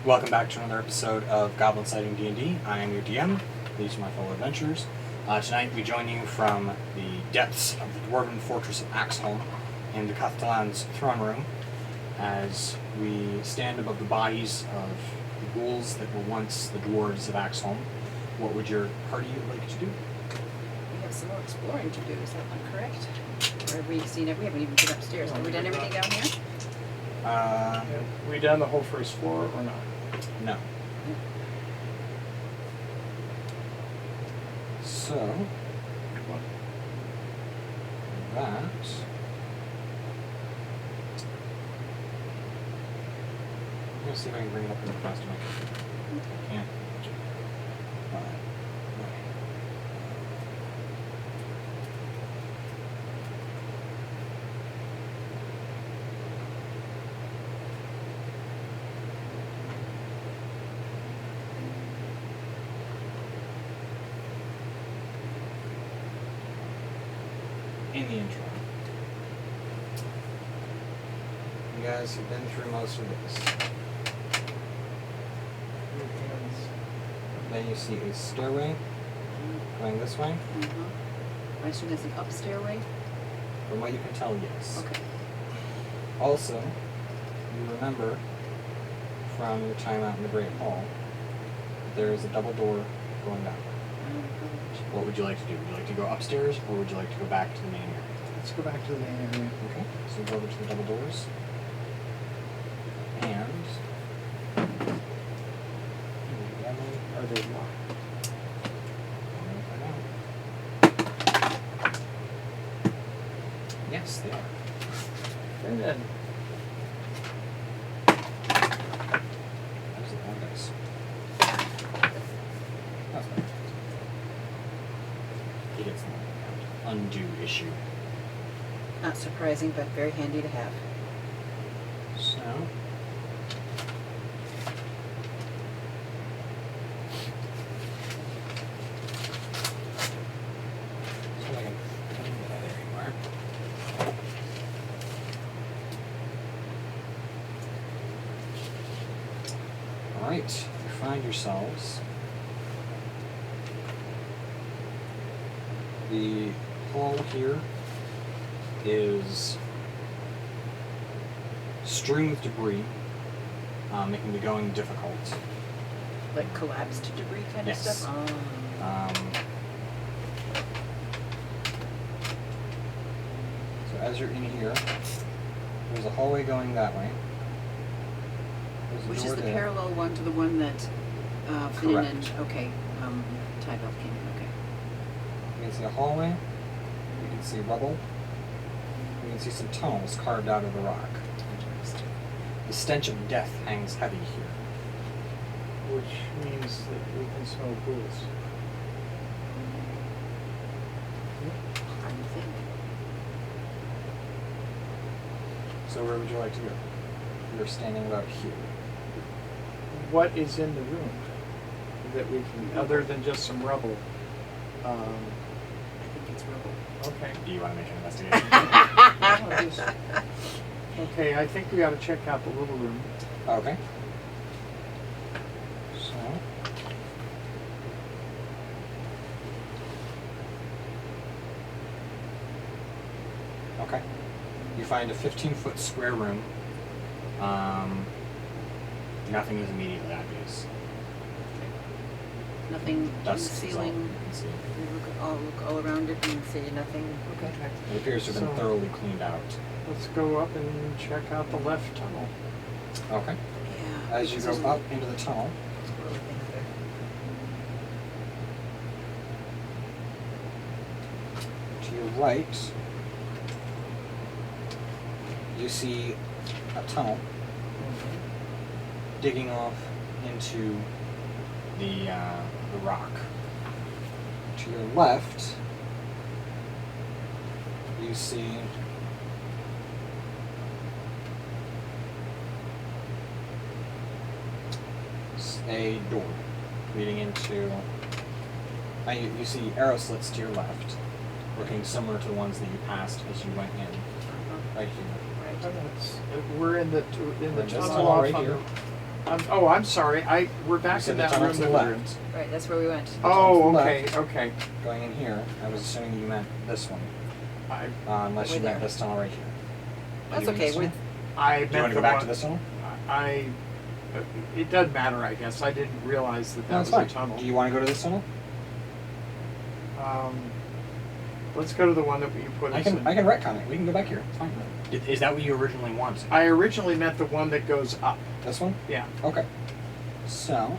Welcome back to another episode of Goblin-Sighting D&D. I am your DM. These are my fellow adventurers. Tonight we join you from the depths of the dwarven fortress of Axeholm in the Castellan's throne room as we stand above the bodies of the ghouls that were once the dwarves of Axeholm. What would your party like to do? We have some more exploring to do, is that not correct? Or have we seen it? We haven't even been upstairs. Have we done everything down here? We done the whole first floor or not? No. So, that... I'm going to see if I can bring it up in the fast enough. I can't. In the intro. You guys have been through most of this. Then you see a stairway going this way. I assume that's an up stairway? From what you can tell, yes. Okay. Also, you remember from your time out in the Great Hall, there is a double door going down. What would you like to do? Would you like to go upstairs, or would you like to go back to the main area? Let's go back to the main area. Okay, so go over to the double doors. And... Are they locked? Yes, they are. And then There's the one dice. That's fine. He gets the undo issue. Not surprising, but very handy to have. So... I can find that anymore. Alright, you find yourselves. The hall here is strewn with debris, making the going difficult. Like collapsed debris kind Yes. of stuff? Oh. So as you're in here, there's a hallway going that way. There's a Which door is the there. parallel one to the one that Finn and, Correct. okay, Tybell came in, okay. You can see a hallway, you can see rubble, you can see some tunnels carved out of the rock. Interesting. The stench of death hangs heavy here. which means that we can smell ghouls. I would think. So where would you like to go? You're standing about here. What is in the room that we can, other than just some rubble? I think it's rubble. Okay. Do you want to make an investigation? Okay, I think we ought to check out the little room. Okay. So... Okay. You find a 15-foot square room. Nothing is immediately obvious. Nothing in the Dust is all ceiling. you can see. We look all around it and see nothing. Okay. It appears to have been So- thoroughly cleaned out. Let's go up and check out the left tunnel. Okay. Yeah. As you because go there's up into the tunnel, a squirrely thing there. to your right, you see a tunnel digging off into the rock. To your left, you see a door leading into... you see arrow slits to your left, looking similar to the ones that you passed as you went in. Right here. Right. We're in the We're in this tunnel tunnel off right on here. I'm sorry. We're back said in the that tunnel room to the that we're in. left. Right, that's where we went. Oh, tunnel to the okay, left. okay. Going in here, I was assuming you meant this one. Unless We're you meant there. this tunnel right here. Are That's you in okay. this tunnel? I Do you meant want to the go back one. to this tunnel? It doesn't matter, I guess. I didn't realize that No, was it's fine. a tunnel. Do you want to go to this tunnel? Let's go to the one that you put us in. I can retcon it. We can go back here. It's fine. Is that what you originally wanted? I originally meant the one that goes up. This one? Yeah. Okay. So.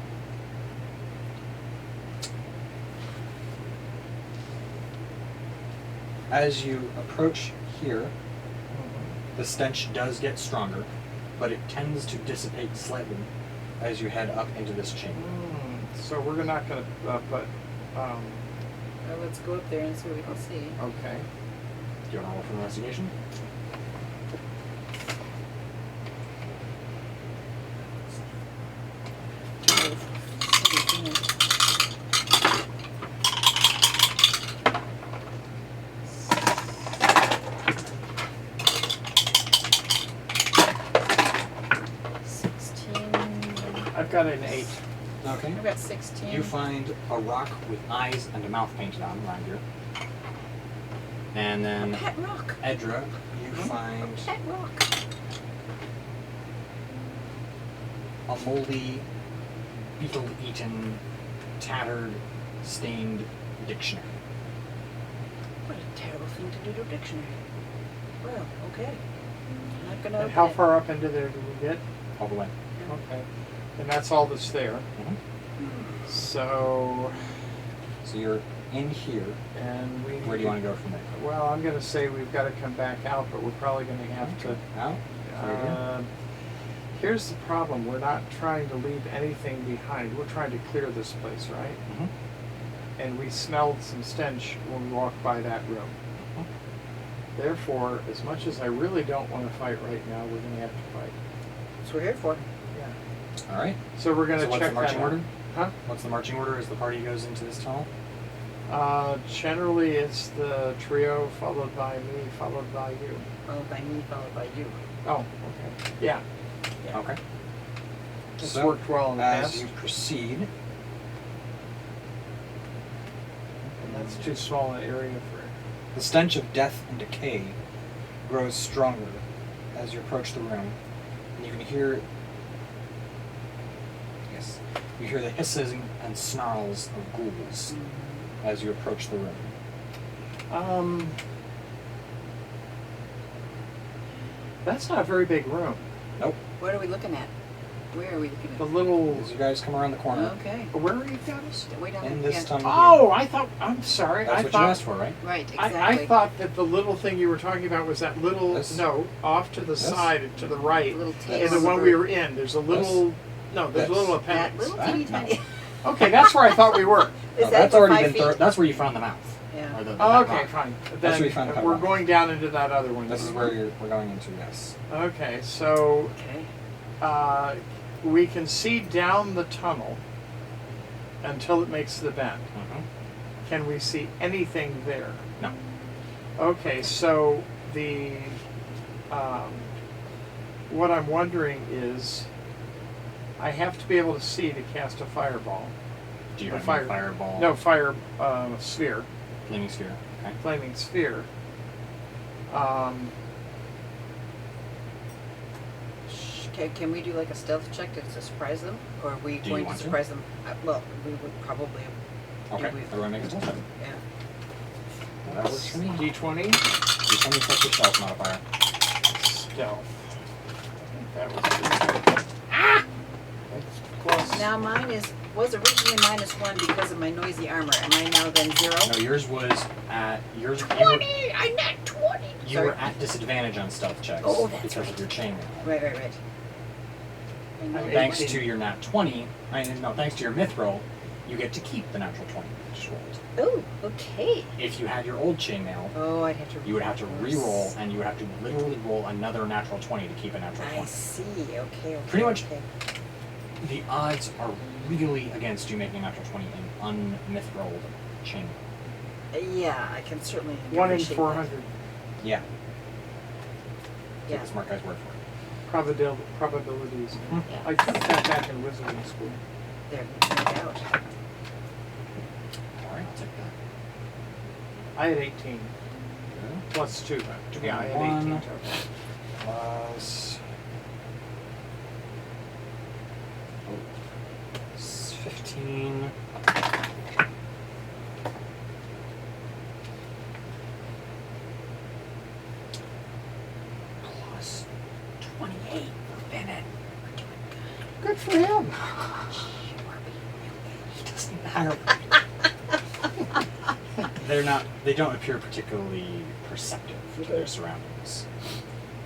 As you approach here, the stench does get stronger, but it tends to dissipate slightly as you head up into this chamber. So we're not going to put. Well, let's go up there and see what we can see. Okay. Do you want to roll for investigation? I've got an 8. Okay. I've got 16. You find a rock with eyes and a mouth painted on around here. And then Pet rock. Edra, you find Pet rock. a moldy, beetle-eaten, tattered, stained dictionary. What a terrible thing to do to a dictionary. Well, okay. I'm not gonna. And how open it. far up into there do we get? All the way. Okay. And that's all that's there. Mhm. So, So you're in here. and we. Where do you want to go from there? Well, I'm going to say we've got to come back out, but we're probably going to have to. Out? Right here? Here's the problem. We're not trying to leave anything behind. We're trying to clear this place, right? Mhm. And we smelled some stench when we walked by that room. Mhm. Therefore, as much as I really don't want to fight right now, we're going to have to fight. That's what we're here for. Yeah. All right. So we're going to So what's check the marching that out. order? Huh? What's the marching order as the party goes into this tunnel? Generally, it's the trio followed by me, followed by you. Followed by me, followed by you. Oh, okay. Yeah. Yeah. Okay. It's So, worked well in the as past. you proceed, And that's too small an area for it. the stench of death and decay grows stronger as you approach the room. And you can hear, yes, you hear the hisses and snarls of ghouls as you approach the room. That's not a very big room. Nope. What are we looking at? Where are we looking The at? little. As you guys come around the corner, Okay. Where are you guys? Way down in there. this Yeah. tunnel Oh, here. I'm sorry. That's I what thought, you asked for, right? Right, I exactly. thought that the little thing you were talking about was that little, This? no, off to the This? side, to the right. Little tail And the on the one we bird. were in, there's a little, no, there's a This? little That appendix. little That? teeny No. tiny. Okay, that's where I thought we were. Is Oh, that that's for already 5 been. feet? That's where you found the mouth. Yeah. Or the Oh, that okay, rock. fine. That's where you Then found the we're rock. going down into that other one. This is where we're going into. Yes. Okay, so Okay. we can see down the tunnel until it makes the bend. Mm-hmm. Can we see anything there? No. Okay, so what I'm wondering is, I have to be able to see to cast a fireball. Do you A have fire- any fireball? No, fire sphere, Flaming sphere. Okay. flaming sphere. Can we do like a stealth check to surprise them? Or are we Do you going to want to? surprise them? Well, we would probably. Okay. we- Everyone make a stealth check. Yeah. That works for me. D20, D20 plus your stealth modifier. stealth. I think that was That's plus. Now mine was originally -1 because of my noisy armor. Am I now then 0? No, yours was at yours. 20! I'm not 20! You were at disadvantage on stealth checks Oh, that's because right. of your chainmail. Right. I know. I'm Thanks 18. to your nat 20, thanks to your myth roll, you get to keep the natural 20 you just rolled. Oh, okay. If you had your old chainmail, Oh, I'd have to. you would have to re-roll, and you would have to literally roll another natural 20 to keep a natural I 20. see. Okay. Pretty much- Okay. The odds are really against you making a natural 20 in unmyth rolled chainmail. Yeah, I can certainly. 1 in appreciate 400. Yeah. Yeah. Take the smart guy's word for it. probabilities. Hmm. Yeah. I took that back in wizarding school. There, no doubt. All right, I'll take that. I had 18 Good. plus 2. Yeah, I had 21. 18 total. Plus. Oh, it's 15. Plus 28 for Bennett. Good for him. He doesn't matter. They don't appear particularly perceptive to their surroundings.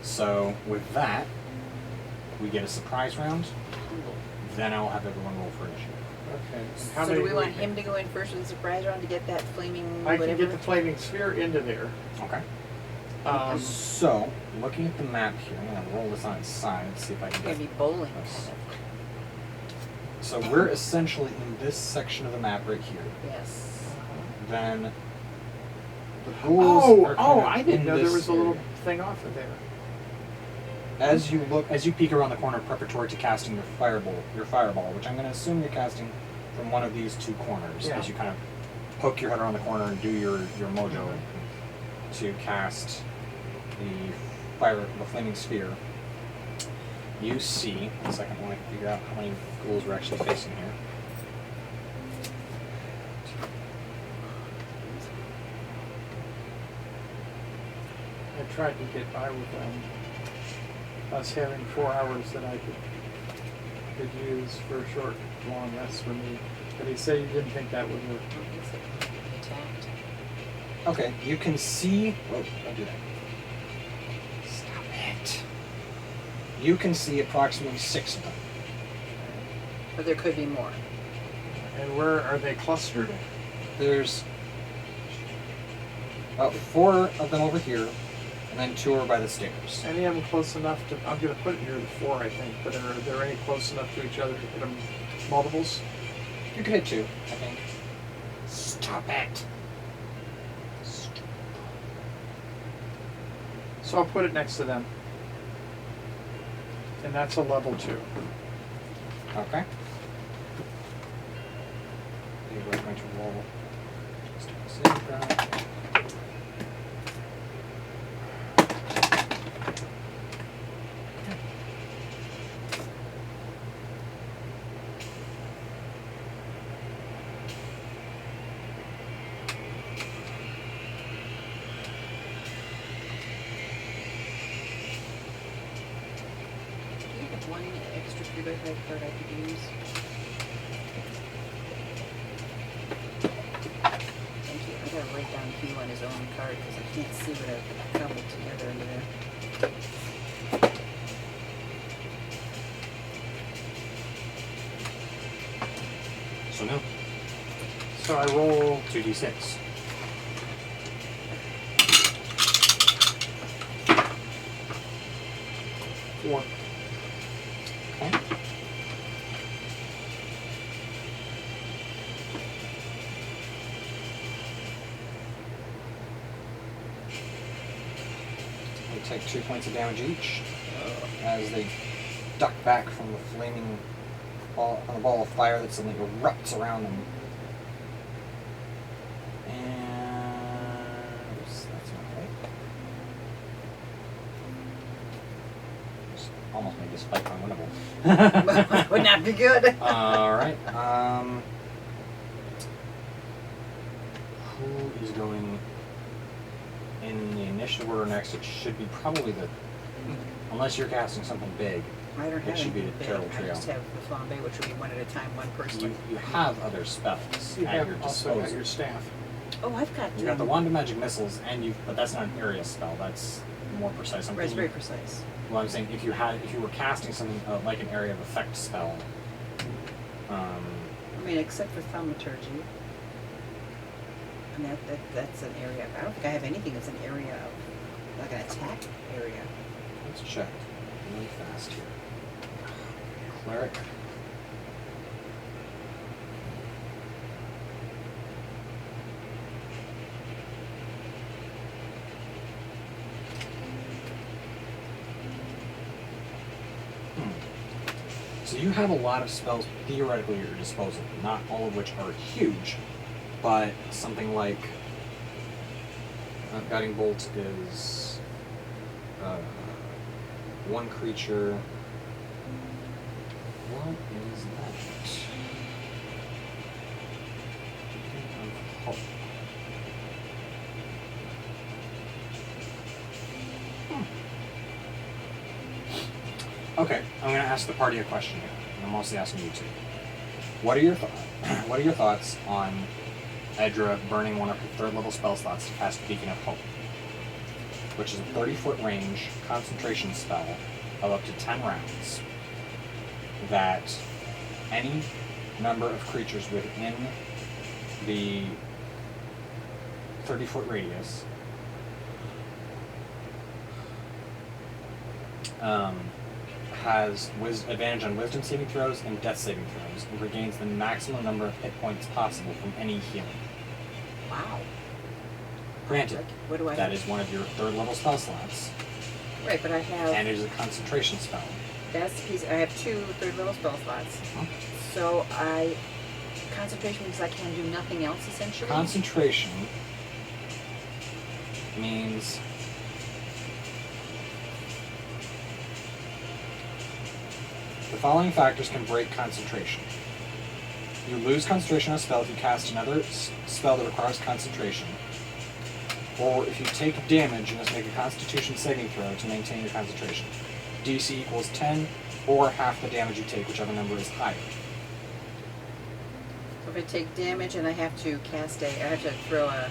So with that, we get a surprise round. Then I will have everyone roll for initiative. Okay. And how So many do we want get? him to go in first with the surprise round to get that flaming I whatever? can get the flaming sphere into there. Okay. So Looking at the map here, I'm gonna roll this on its side and see if I It's can gonna get. be bowling Yes. kind So we're essentially in this section of the map right here. of. Yes. Then the ghouls are kind of I didn't in know there this was a little area. thing off of there. As you peek around the corner preparatory to casting your fireball, which I'm going to assume you're casting from one of these two corners, Yeah. as you kind of poke your head around the corner and do your mojo to cast the flaming sphere. You see, one second, let me figure out how many ghouls we're actually facing here. I tried to get by with us having 4 hours that I could use for a short, long rest for me. But he said he didn't think that would work. Be attacked. Okay, you can see. Whoa, don't do that. Stop it. You can see approximately 6 of them. But there could be more. And where are they clustered? There's about 4 of them over here, and then 2 are by the stairs. Any of them close enough to? I'm going to put it near the 4, I think. But are there any close enough to each other to hit them multiples? You could hit 2, I think. Stop it. So I'll put it next to them. And that's a level 2. Okay. We're going to roll. Just a save round. Do you have one extra 3x5 card I could use? Thank you. I gotta write down Hugh on his own card because I can't see what I've cobbled together into there. So no. So I roll 2d6. four. Okay. They take 2 points of damage each as they duck back from the flaming ball of fire that suddenly erupts around them. And oops, that's not right. Just almost made this fight unwinnable. Would not be good. All right. Who is going in the initiative order next? It should be probably unless you're casting something big. I don't have It should be anything the big. terrible I trio. just have the flambe, which will be one at a time, one person. You have other spells You at have your also disposal. got your staff. Oh, I've got You got the wand of magic missiles, but that's not an area spell. That's more precise. It's very precise. Well, I'm saying if you were casting something like an area of effect spell. I mean, except for thaumaturgy. And that's an area. I don't think I have anything that's an area of, like an attack area. Let's check really fast here. Cleric. So you have a lot of spells theoretically at your disposal, not all of which are huge, but something like Guiding Bolt is one creature. What is that? Beacon of Hope. Okay, I'm going to ask the party a question here. I'm mostly asking you two. What are your thoughts on Edra burning one of her third level spell slots to cast Beacon of Hope, which is a 30-foot range concentration spell of up to 10 rounds that any number of creatures within the 30-foot radius has advantage on wisdom saving throws and death saving throws and regains the maximum number of hit points possible from any healing. Wow. Granted, What do I that have? is one of your third level spell slots, Right, but I have. and it is a concentration spell. That's the piece. I have 2 third level spell slots. So concentration means I can do nothing else essentially. Concentration means the following factors can break concentration. You lose concentration on a spell if you cast another spell that requires concentration, or if you take damage, you must make a Constitution saving throw to maintain your concentration. DC equals 10, or half the damage you take, whichever number is higher. So if I take damage and I have to throw a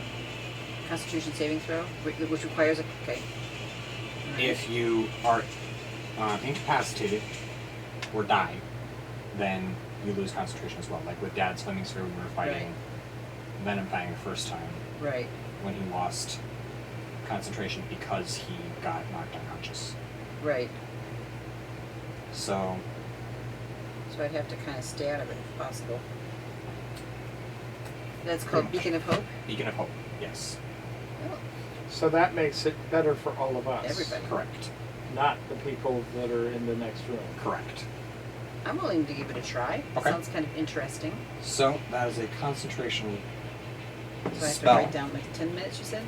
Constitution saving throw, which requires okay. Alright. If you are incapacitated or die, then you lose concentration as well. Like with Dad's Flaming Sphere, we were fighting Venom Fang the first time Right. when he lost concentration because he got knocked unconscious. Right. So So I'd have to kind of stay out of it if possible. That's called Beacon of Hope. Beacon of Hope, yes. Oh, So that makes it better for all of us. Everybody. Correct. Not the people that are in the next room. Correct. I'm willing to give it a try. Okay. Sounds kind of interesting. So that is a concentration So I have to spell. write down like 10 minutes, you said?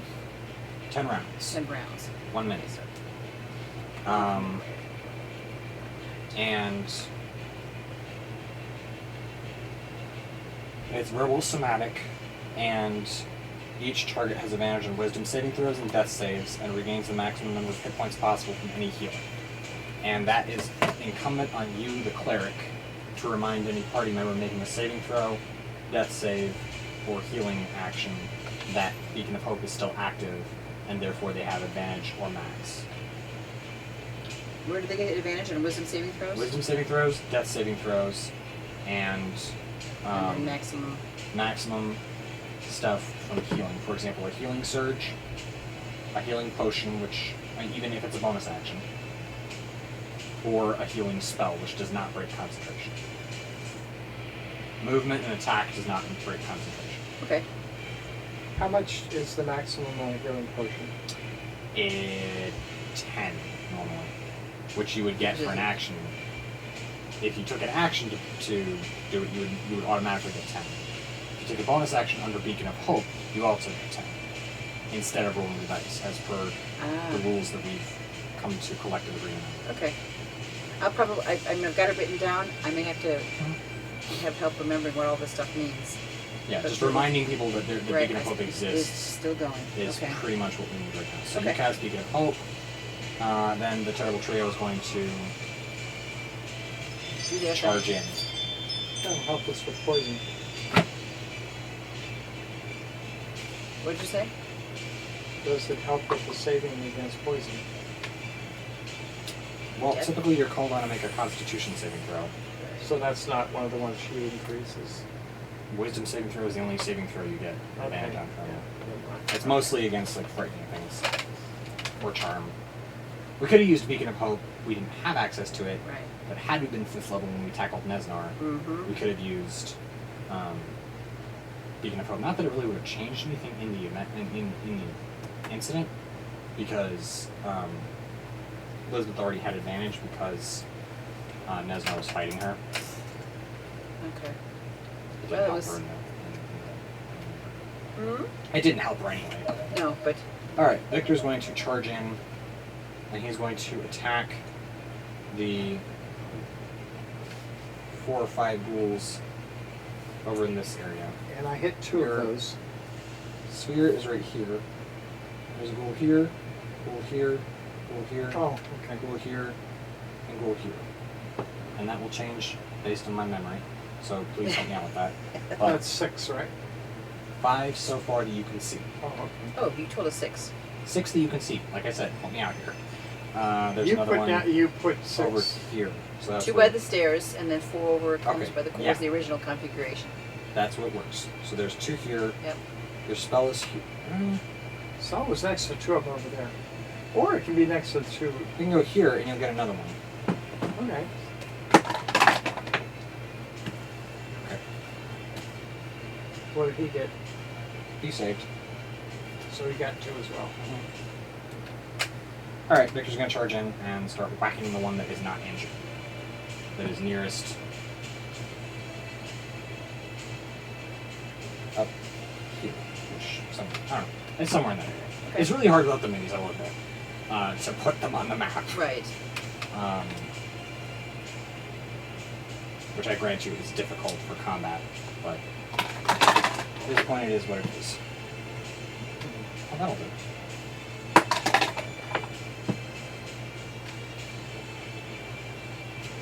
10 rounds. 10 rounds. 1 minute. And it's verbal somatic, and each target has advantage on wisdom saving throws and death saves, and regains the maximum number of hit points possible from any healer. And that is incumbent on you, the cleric, to remind any party member making a saving throw, death save, or healing action that Beacon of Hope is still active, and therefore they have advantage or max. Where do they get advantage on wisdom saving throws? Wisdom saving throws, death saving throws, and And then maximum. maximum stuff from healing. For example, a healing surge, a healing potion, which, I mean, even if it's a bonus action, or a healing spell, which does not break concentration. Movement and attack does not break concentration. Okay. How much is the maximum on a healing potion? 10 normally, which you would get for an action. If you took an action to do it, you would automatically get 10. If you take a bonus action under Beacon of Hope, you also get 10, instead of rolling the dice, as per the rules that we've come to collective agreement on. Okay. I'll probably, I've got it written down. I may have to have help remembering what all this stuff means. Yeah, But just the- reminding people that the Right, Beacon of Hope It's exists still going. is Okay. pretty much what we need right now. So you Okay. cast Beacon of Hope, then the Terrible Trio is going to Do that charge then. in. That'll help us with poison. What did you say? Does it help with the saving against poison? Well, Yep. typically you're called on to make a Constitution saving throw. So that's not one of the ones she increases. Wisdom saving throw is the only saving throw you get advantage Okay. on from. Yeah. It's mostly against like frightening things or charm. We could have used Beacon of Hope. We didn't have access to it, Right. but had we been 5th level when we tackled Nesnar, Mm-hmm. we could have used Beacon of Hope. Not that it really would have changed anything in the event in the incident, because Elizabeth already had advantage because Nesna was fighting her. Okay. It Well, didn't it help was. her in Hmm? it didn't help her anyway. No, but Alright, Victor's going to charge in, and he's going to attack the 4 or 5 ghouls over in this area. And I hit 2 Here. of those. Sphere is right here. There's a ghoul here, ghoul here, ghoul here, Oh, okay. ghoul here, and ghoul here. And that will change based on my memory, so please help me out with that. But That's 6, right? 5 so far that you can see. Oh, okay. oh, you told us 6. 6 that you can see. Like I said, help me out here. There's You another put one down, you put 6. over here. So that's 2 what, by the stairs, and then 4 over comes Okay, by the yeah. the original configuration. that's what works. So there's 2 here. Yep. Your spell is here. So it was next to 2 of them over there. Or it can be next to 2. You can go here and you'll get another one. Okay. Okay. What did he get? He saved. So he got 2 as well. Alright, Victor's going to charge in and start whacking the one that is not injured. That is nearest. Up here. Which, somewhere, I don't know. It's somewhere in that area. Okay. It's really hard without the minis, I will admit, to put them on the map. Right. Which I grant you is difficult for combat, but at this point it is what it is. Oh, that'll do.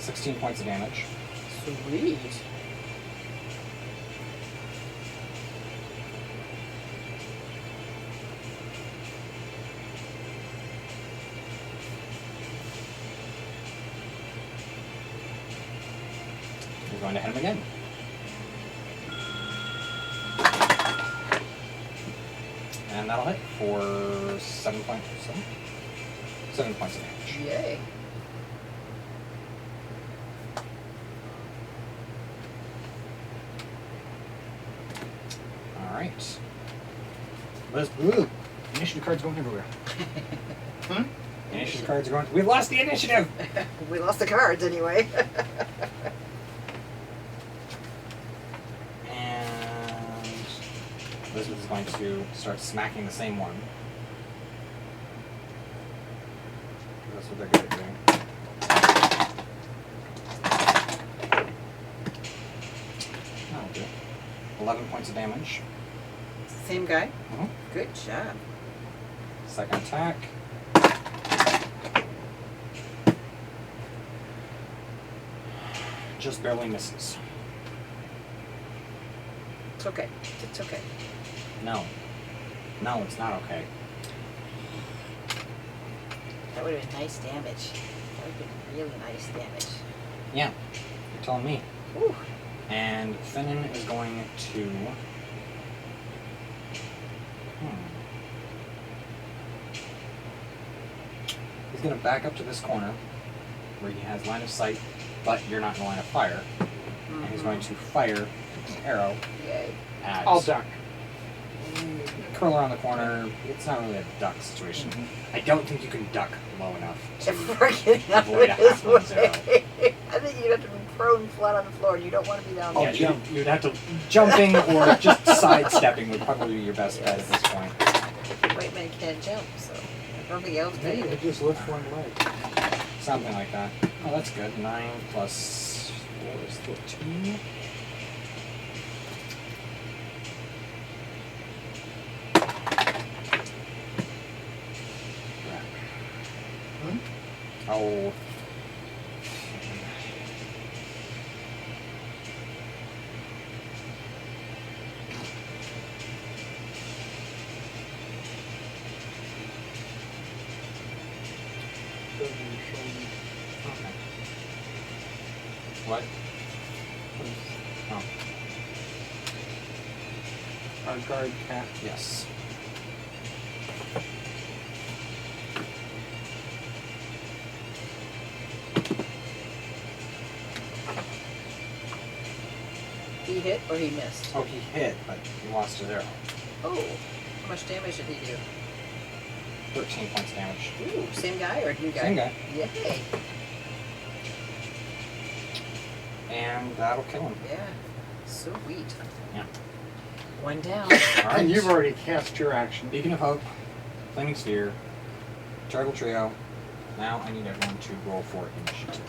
$16 points of damage. Sweet. We're going to hit him again. And that'll hit for 7 points. 7 points of damage. Yay. Alright. Ooh, initiative cards going everywhere. Initiative cards are going. We've lost the initiative! We lost the cards anyway. And Elizabeth is going to start smacking the same one. That's what they're good at doing. That'll do. 11 points of damage. Same guy? Mhm. Good job. Second attack. Just barely misses. It's okay. It's okay. No. No, it's not okay. That would have been nice damage. That would have been really nice damage. Yeah, you're telling me. Ooh. And Finnan is going to. He's going to back up to this corner where he has line of sight, but you're not in line of fire. And he's going to fire his arrow Yay. at. I'll duck. Curl around the corner. It's not really a duck situation. I don't think you can duck low enough to If we're getting out avoid a of his halfling's arrow. way. I think you'd have to be prone flat on the floor, and you don't want to be down Yeah, there. you'd have to jumping or just sidestepping would probably be your best bet at this point. White men can't jump, so I don't think elves Hey, can. I just lift one leg. Something like that. Oh, that's good. 9 plus 4 is 13. Oh. Over your shoulder. Okay. What? Oh, Our guard cat. yes. He hit or he missed? Oh, he hit, but he lost his arrow. Oh, how much damage did he do? 13 points of damage. Ooh, same guy or new guy? Same guy. Yay. And that'll kill him. Yeah. Sweet. Yeah. One down. Alright. And you've already cast your action. Beacon of Hope, Flaming Sphere, Terrible Trio. Now I need everyone to roll for initiative.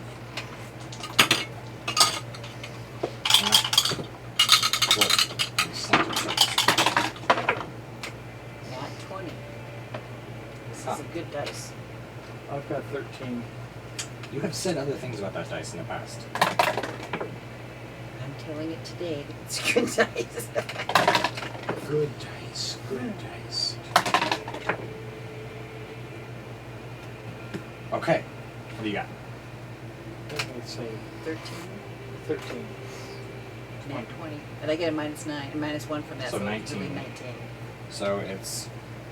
Nat 20. This is a good dice. I've got 13. You have said other things about that dice in the past. I'm telling it today. It's good dice. Good dice. Good dice. Okay. What do you got? Let's say 13. 13. Nat 20. And I get a -9, a -1 from that, So so it's 19. really 19. So it's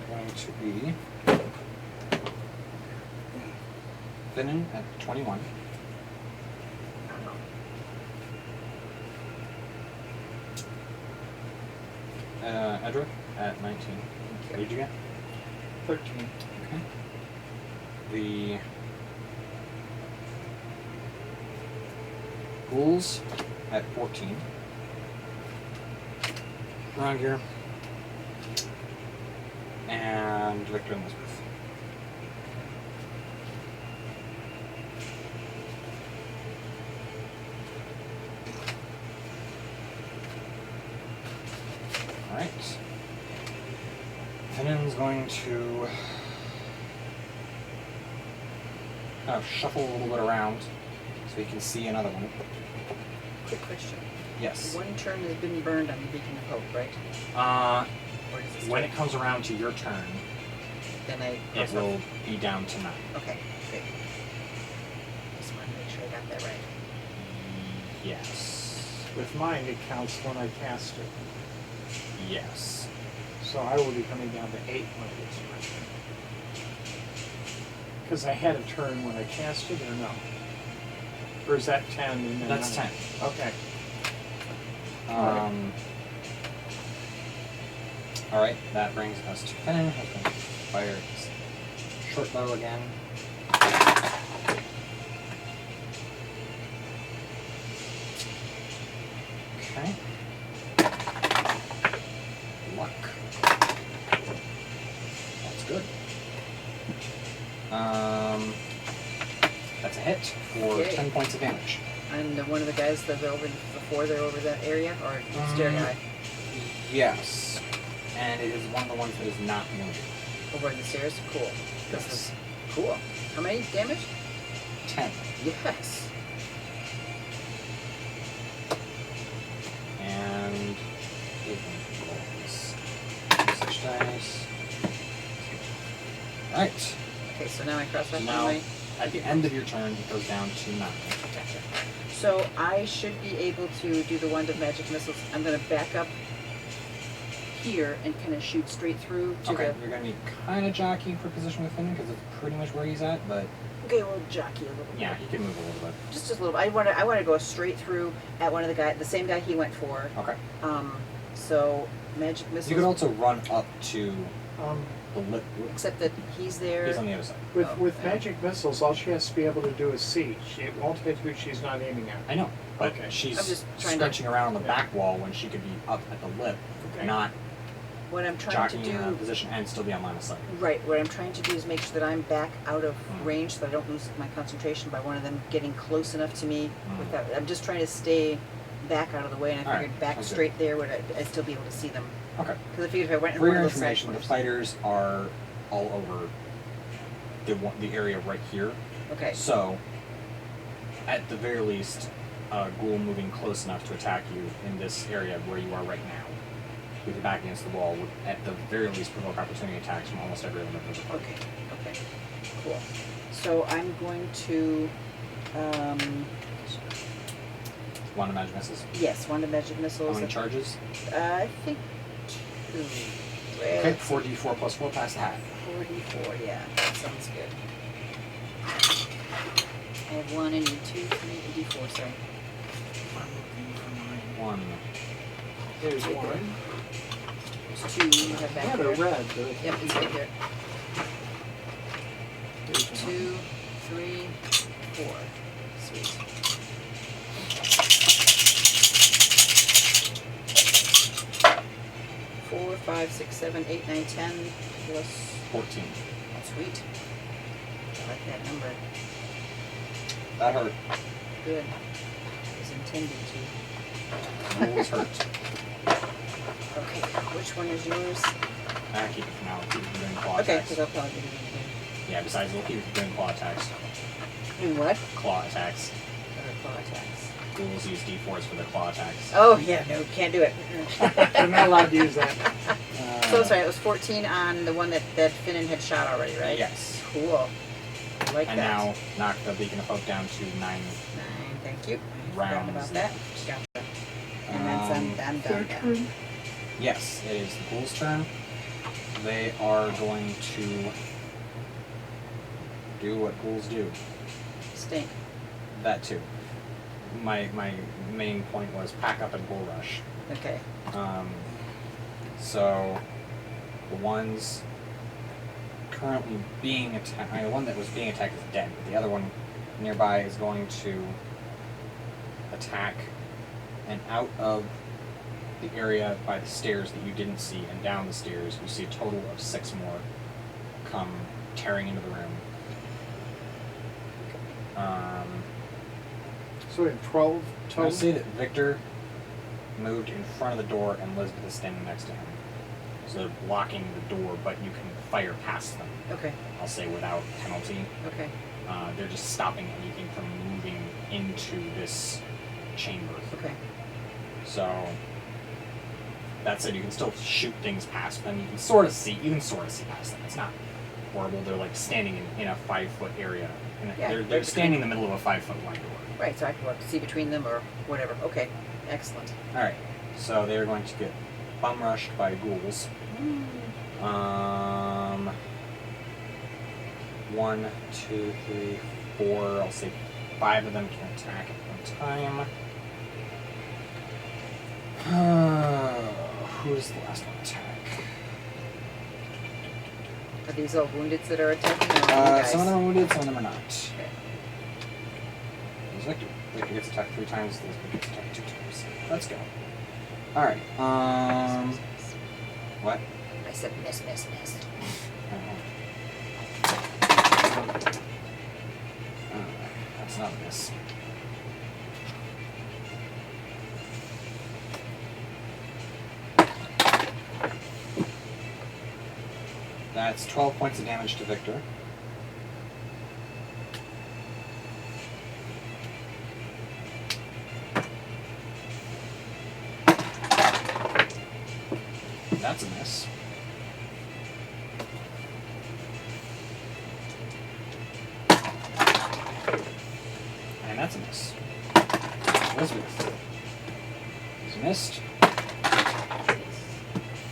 going to be Finnan at 21. Edric at 19. What did you get? 13. Okay. The ghouls at 14. Around here. And Victor and Elizabeth. Alright. Finnan's going to kind of shuffle a little bit around so he can see another one. Quick question. Yes. One turn has been burned on the Beacon of Hope, right? Or does this When turn- it comes around to your turn, then I it cross off? will be down to 9. Okay, great. Just want to make sure I got that right. Yes. With mine, it counts when I cast it. Yes. So I will be coming down to 8 when it gets my turn. Because I had a turn when I cast it, or no? Or is that 10 and then That's 9? 10. Okay. Alright, that brings us to Finnan, who's going to fire his short bow again. Okay. Luck. That's good. That's a hit for Okay. 10 points of damage. And one of the guys that are over before they're over that area, or staring eye Yes. And it is one of the ones that is not wounded. over the stairs. Cool. This Yes. is cool. How many damage? 10. Yes. And such dice. Alright. Okay, so now I cross So off now, my. at the end of your turn, it goes down to 9. Gotcha. So I should be able to do the wand of magic missiles. I'm going to back up here and kind of shoot straight through to Okay, you're going to be kind of jockeying for position with him because it's pretty much where he's at, but Okay, we'll jockey a little bit. yeah, he can move a little bit. Just a little bit. I want to go straight through at one of the same guy he went for. Okay. So magic missiles. You could also run up to the lip. Except that he's there. He's on the other side. With Oh, with yeah. magic missiles, all she has to be able to do is see. It won't hit who she's not aiming at. I know, but Okay. she's I'm just trying to- stretching around on the Yeah. back wall when she could be up at the lip, Okay. not What I'm trying to jockeying in a do. position and still be on line of sight. Right. What I'm trying to do is make sure that I'm back out of Mm. range, so I don't lose my concentration by one of them getting close enough to me. Mm. Without, I'm just trying to stay back out of the way, and I Alright, figured back sounds good. straight there would I'd still be able to see them. Okay. Because I figured if I went in For one your of those side information, the corners. fighters are all over the area right here. Okay. So, at the very least, a ghoul moving close enough to attack you in this area where you are right now, with your back against the wall, would at the very least provoke opportunity attacks from almost every member of the party. Okay. Okay. Cool. So I'm going to. Want to magic misses? Yes, wand of magic How missiles. many charges? I think 2. Okay, 4d4 plus 4 past the hat. 44, yeah, that sounds good. I have 1, I need 2, 3, and D4, sorry. 1. There's one. There's 2 you have back Yeah, there. they're red. Yep, it's right there. There's 2, 3, 4. Sweet. 5, 6, 7, 8, 9, 10 plus 14. sweet. I like that number. That hurt. Good. It was intended to. Ghouls hurt. Okay, which one is yours? I keep it for now. Keep it from doing claw Okay, attacks. because I'll probably do it again. Yeah, besides, we'll keep it from doing claw attacks. And what? Claw attacks. What are claw attacks? Ghouls use d4s for their claw attacks. Oh, yeah, no, can't do it. I'm not allowed to use that. So sorry, it was 14 on the one that Finnan had shot already, right? Yes. Cool. I like And that. now knock the beacon of hope down to 9 9, thank you. I forgot rounds. about that. Gotcha. And then Their turn. Yes, it is the ghouls' turn. They are going to do what ghouls do. Stink. That too. My main point was pack up and bull rush. Okay. So the ones currently being attacked, the one that was being attacked is dead. The other one nearby is going to attack, and out of the area by the stairs that you didn't see and down the stairs, you see a total of 6 more come tearing into the room. So we have 12 I total. would say that Victor moved in front of the door and Elizabeth is standing next to him. So they're blocking the door, but you can fire past them, Okay. I'll say, without penalty. Okay. They're just stopping anything from moving into this chamber. Okay. So that said, you can still shoot things past them. You can sort of see past them. It's not horrible. They're like standing in a 5-foot area. And Yeah, they're standing in the middle of a 5-foot wide door. Right, so I can see between them or whatever. Okay. Excellent. Alright, so they're going to get bum rushed by ghouls. 1, 2, 3, 4. I'll say 5 of them can attack at one time. Who's the last one to attack? Are these all woundeds that are attacking? Or are you guys? Some of them are wounded, some of them are not. Okay. There's Victor. Victor gets attacked 3 times, Elizabeth gets attacked 2 times. Let's go. Alright, what? I said miss. That's not a miss. That's 12 points of damage to Victor. That's a miss. And that's a miss. Elizabeth is missed.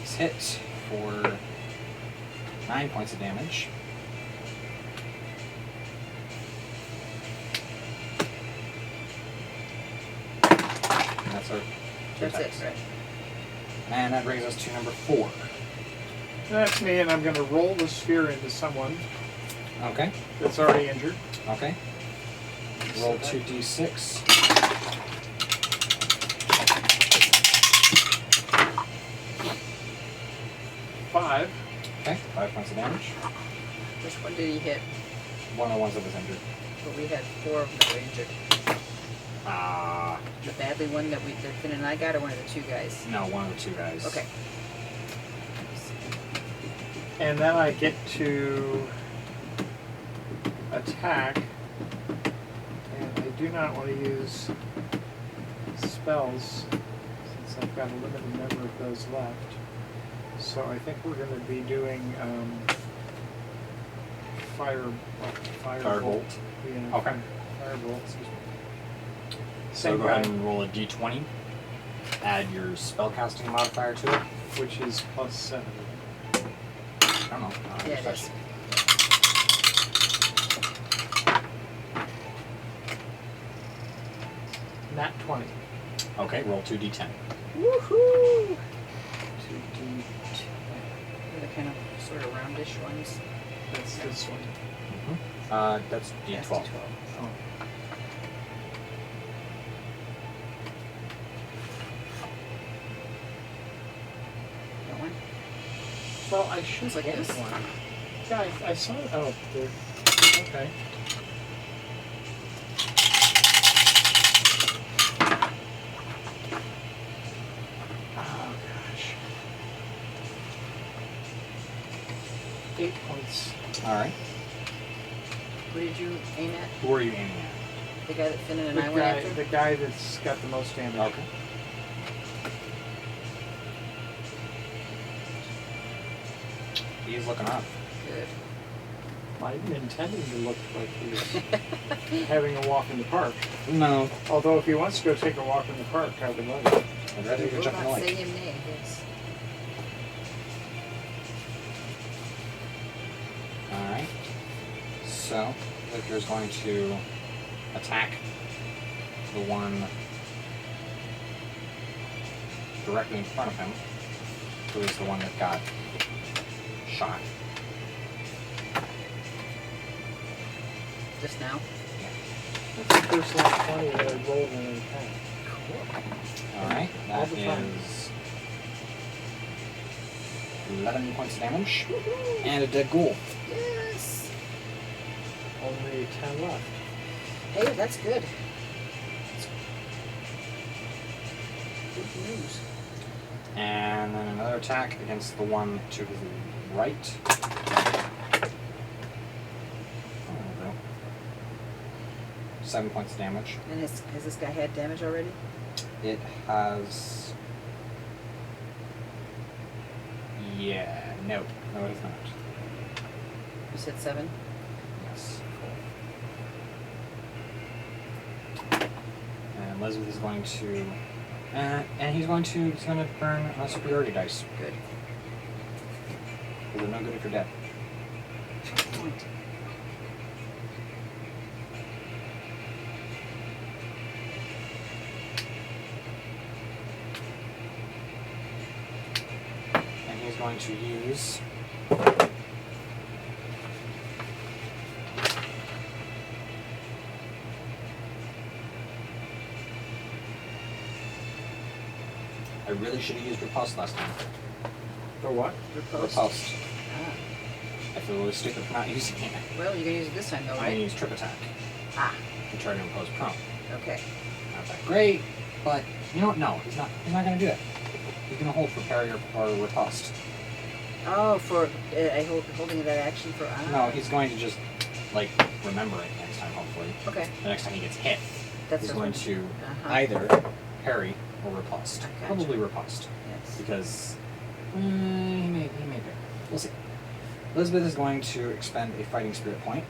He's hit for 9 points of damage. And that's our two That's attacks. it, right? And that brings us to number 4. That's me, and I'm going to roll the sphere into someone Okay. that's already injured. Okay. Roll 2d6. 5. Okay. 5 points of damage. Which one did he hit? One of the ones that was injured. Well, we had 4 of them that were injured. The badly one that Finn and I got, or one of the 2 guys? No, one of the 2 guys. Okay. And then I get to attack. And I do not want to use spells since I've got a limited number of those left. So I think we're going to be doing firebolt. Yeah, Okay. Firebolt. Excuse me. So Same go ahead guy, and roll a d20. Add your spellcasting modifier to it. which is +7. I don't know. Yeah, it is. Nat 20. Okay, roll 2d10. Woohoo! 2d10. They're the kind of sort of roundish ones. That's this one. That's d12. That's D12. Oh. That one? Well, I should It's like get this. one. Yeah, I saw it. Oh, there. Okay. Oh, gosh. 8 points. Alright. Who did you aim at? Who are you aiming at? The guy that Finn and The I went after? the guy that's got the most damage. Okay. He's looking up. Good. I'm intending to look like he's having a walk in the park. No. Although if he wants to go take a walk in the park, I would love it. I'd rather go Will jump in the not say lake. him nay, yes. Alright. So, Victor's going to attack the one directly in front of him, who is the one that got shot. Just now. That's the first last 20 that I rolled in an attack. Alright, All that the time. is 11 points of damage, and a dead ghoul. Yes! Only 10 left. Hey, that's good. Good news. And then another attack against the one to his right. Oh, there we go. 7 points of damage. And has this guy had damage already? It has... Yeah, no. No, it is not. You said 7? Yes. And Elizabeth is going to... and he's going to burn a superiority dice. Good. Because they're no good if you're dead. Point. And he's going to use... I really should have used Repulse last time. The what? Repulsed. Repulsed. Ah. I feel really stupid for not using it. Well, you're gonna use it this time though, I'm going right? to use Trip Attack Ah, and try to impose prone. okay. Not that great, but you know what? No, he's not going to do that. He's going to hold for parry or Repulsed. Oh, for holding that action for No, he's going to just, like, remember it next time, hopefully. Okay. The next time he gets hit, That's he's what going I'm- to Uh-huh. either parry or Repulsed. I gotcha. Probably Repulsed. Yes. Because he may parry. We'll see. Elizabeth is going to expend a Fighting Spirit point.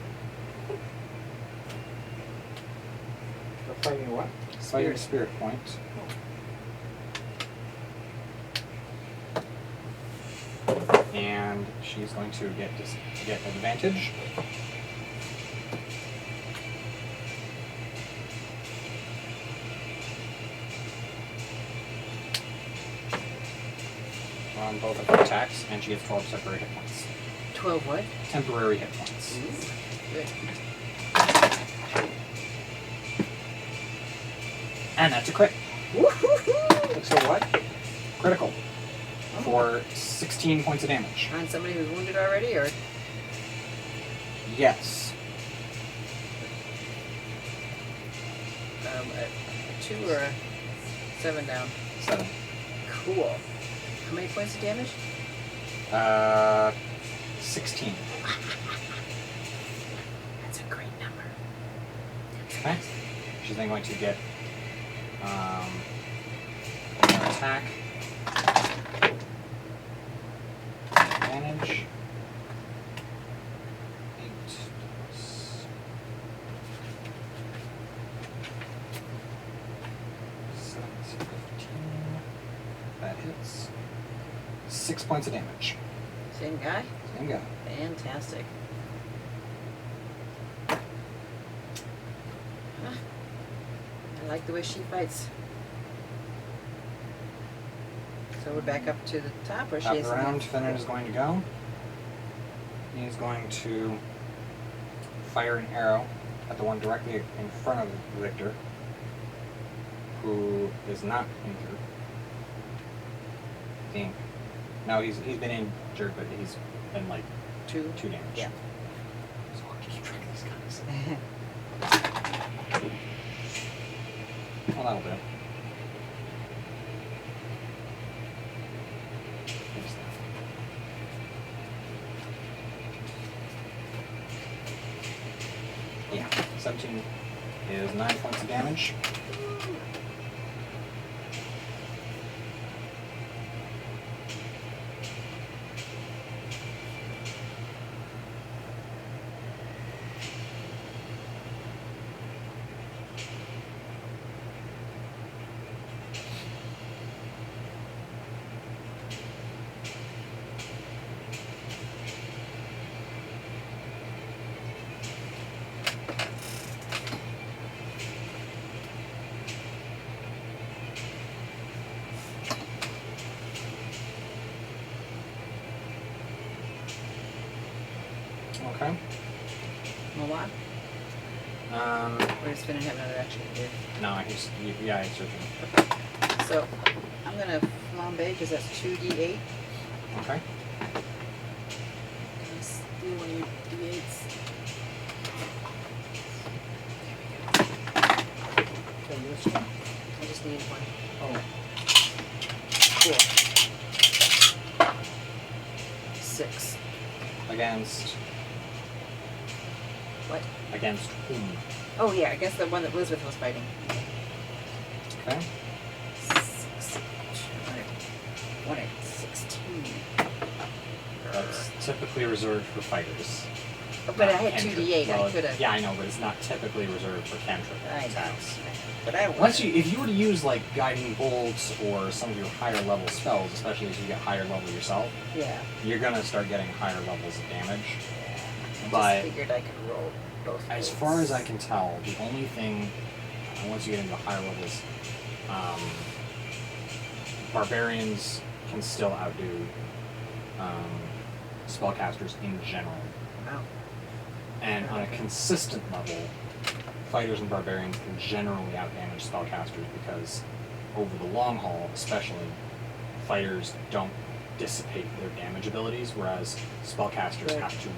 The fighting what? Fighting Spirit point. And she's going to get advantage. On both of her attacks, and she gets 12 temporary hit points. 12 what? Temporary hit points. Good. And that's a crit. Woo-hoo-hoo! So what? Critical. Oh. For 16 points of damage. On somebody who's wounded already, or? Yes. A 2 or a 7 down. 7. Cool. How many points of damage? 16. That's a great number. Okay. She's then going to get another attack. Advantage. 8 plus 7, 15. That hits. 6 points of damage. Same guy? Same guy. Fantastic. Huh. I like the way she fights. So we're back up to the top, or she Top has of the round, Finnan is going to go. He's going to fire an arrow at the one directly in front of Victor, who is not injured. I think No, he's been injured, but he's been like 2 damage. Yeah. So hard to keep track of these guys. Well, that'll do. There's that. Yeah, 17 is 9 points of damage. Okay. Move on. Or does Finn have another action to do? No, he's searching. Okay. So I'm gonna flambe because that's 2d8. Okay. Steal one of your d8s. Okay, this one. I just need one. Oh, 4. 6. Against What? against whom? Oh yeah, I guess the one that Elizabeth was fighting. Okay. 6. 116. That's typically reserved for fighters. But I not had cantrip. 2d8. Well, I could have. Yeah, I know, but it's not typically reserved for cantrip I know. attacks. But I don't If you were to use like guiding bolts or some of your higher level spells, especially as you get higher level yourself, Yeah. you're gonna start getting higher levels of damage. I But just figured I could roll both. as bolts. far as I can tell, the only thing once you get into higher levels, barbarians can still outdo spellcasters in general. Wow. And on a consistent level, fighters and barbarians can generally outdamage spellcasters because, over the long haul especially, fighters don't dissipate their damage abilities, whereas spellcasters Right. have to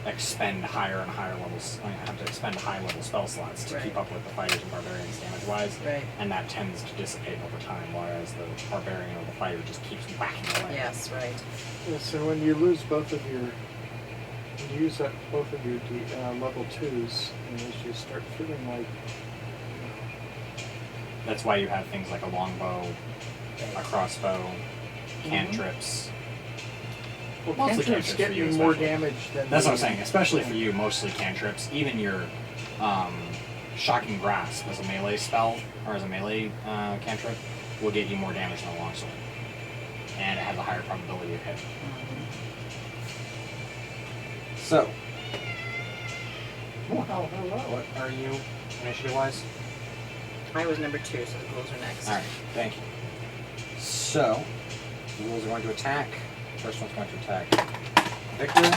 expend higher and higher levels, have to expend high-level spell slots to keep Right. up with the fighters and barbarians damage-wise, Right. and that tends to dissipate over time, whereas the barbarian or the fighter just keeps whacking away. Yes, right. yeah, so when you lose both of your, when you use up both of your level 2s, and as you start feeling like, That's why you have things like a longbow, a crossbow, cantrips. well, Mostly cantrips cantrips get for you you more especially. damage than That's what I'm the- saying, especially for you, mostly cantrips. Even your Shocking Grasp as a melee spell, or as a melee cantrip, will get you more damage than a longsword. And it has a higher probability of hit. So, Oh, hello. what are you initiative-wise? I was number 2, so the ghouls are next. Alright, thank you. So, the ghouls are going to attack. First one's going to attack Victor.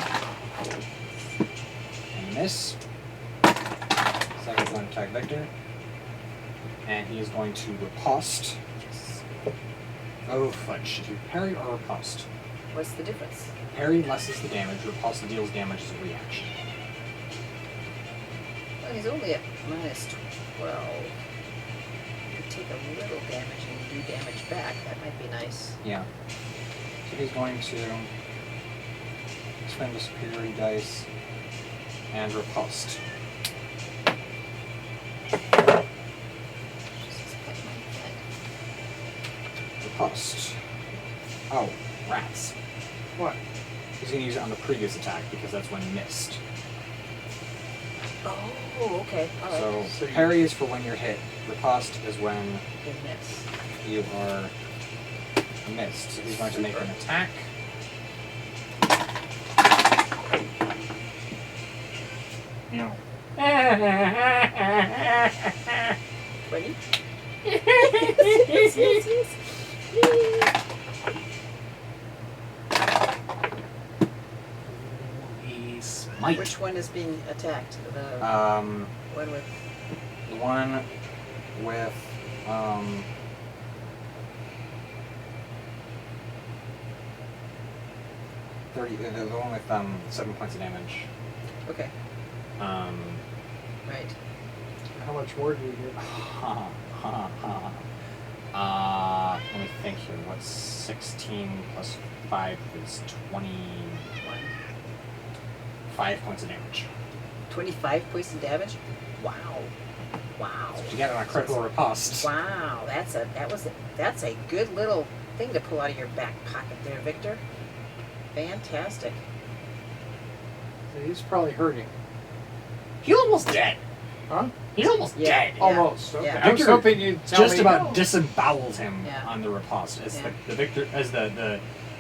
And miss. Second's going to attack Victor. And he is going to riposte. Oh, fudge. Did you parry or riposte? What's the difference? Parry lessens the damage, riposte deals damage as a reaction. Well, he's only at minus 12. You take a little damage and do damage back. That might be nice. Yeah. So he's going to spend a superiority dice and riposte. Just hit my head. Riposte. Oh, rats. What? He's going to use it on the previous attack because that's when missed. Oh, okay. All right. So So you- parry is for when you're hit. Riposte is when Good miss. you are missed. So he's going to make an attack. No. 20? yes. He smite. Which one is being attacked? The one with. The one with 30. The one with 7 points of damage. Okay. Right. How much more do you get? Let me think here. What's 16 plus 5 is 21. 5 points of damage. 25 points of damage? Wow. Wow. That's what you get on a critical riposte. Wow. That's a good little thing to pull out of your back pocket there, Victor. Fantastic. So he's probably hurting. He's almost dead. Huh? He's almost Yeah. dead. Almost. Okay. Yeah. I was Victor hoping you'd tell Just me. about disemboweled him Yeah. on the riposte. As Yeah.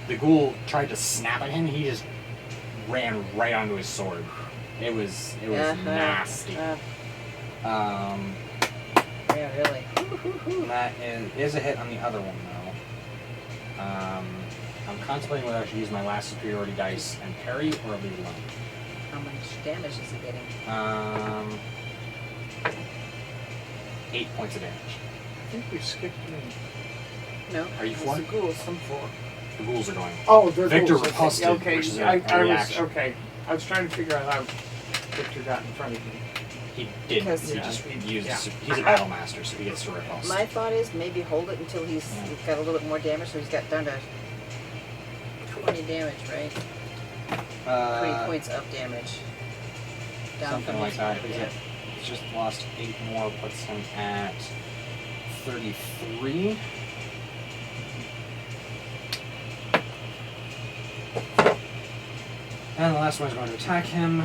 the ghoul tried to snap at him, he just ran right onto his sword. It was nasty. Yeah, really. And that is a hit on the other one though. I'm contemplating whether I should use my last superiority dice and parry or leave it alone. How much damage is he getting? 8 points of damage. I think we skipped me. No. Are you that's for? the ghouls. I'm for. The ghouls are going. Oh, they're Victor ghouls. riposted, Okay, which is I a was reaction. okay. I was trying to figure out how Victor got in front of me. He didn't. Because- He Yeah, just he- used. yeah. He's a battle master, so he gets to riposte. My thought is maybe hold it until he's got a little bit more damage, so he's got down to 20 damage, right? 20 points of damage. Down Something from like his- that. Yeah. He's just lost 8 more, puts him at 33. And the last one is going to attack him.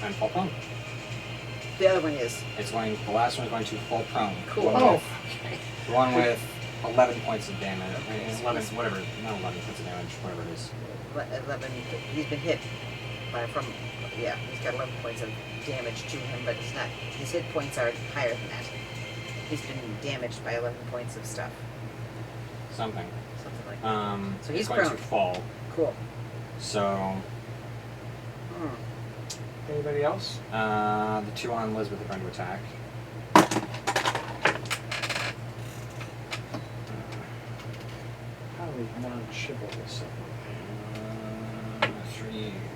And fall prone. The other one is. The last one is going to fall prone. Cool. The one Oh, with- The one with 11 points of damage. I mean, 11, whatever. Not 11 points of damage, whatever it is. 11. He's been hit he's got 11 points of damage to him, but it's not. His hit points are higher than that. He's been damaged by 11 points of stuff. Something. Something like that. So he's it's going prone. to fall. Cool. So, anybody else? the two on Elizabeth are going to attack. Highly non-chivalrous.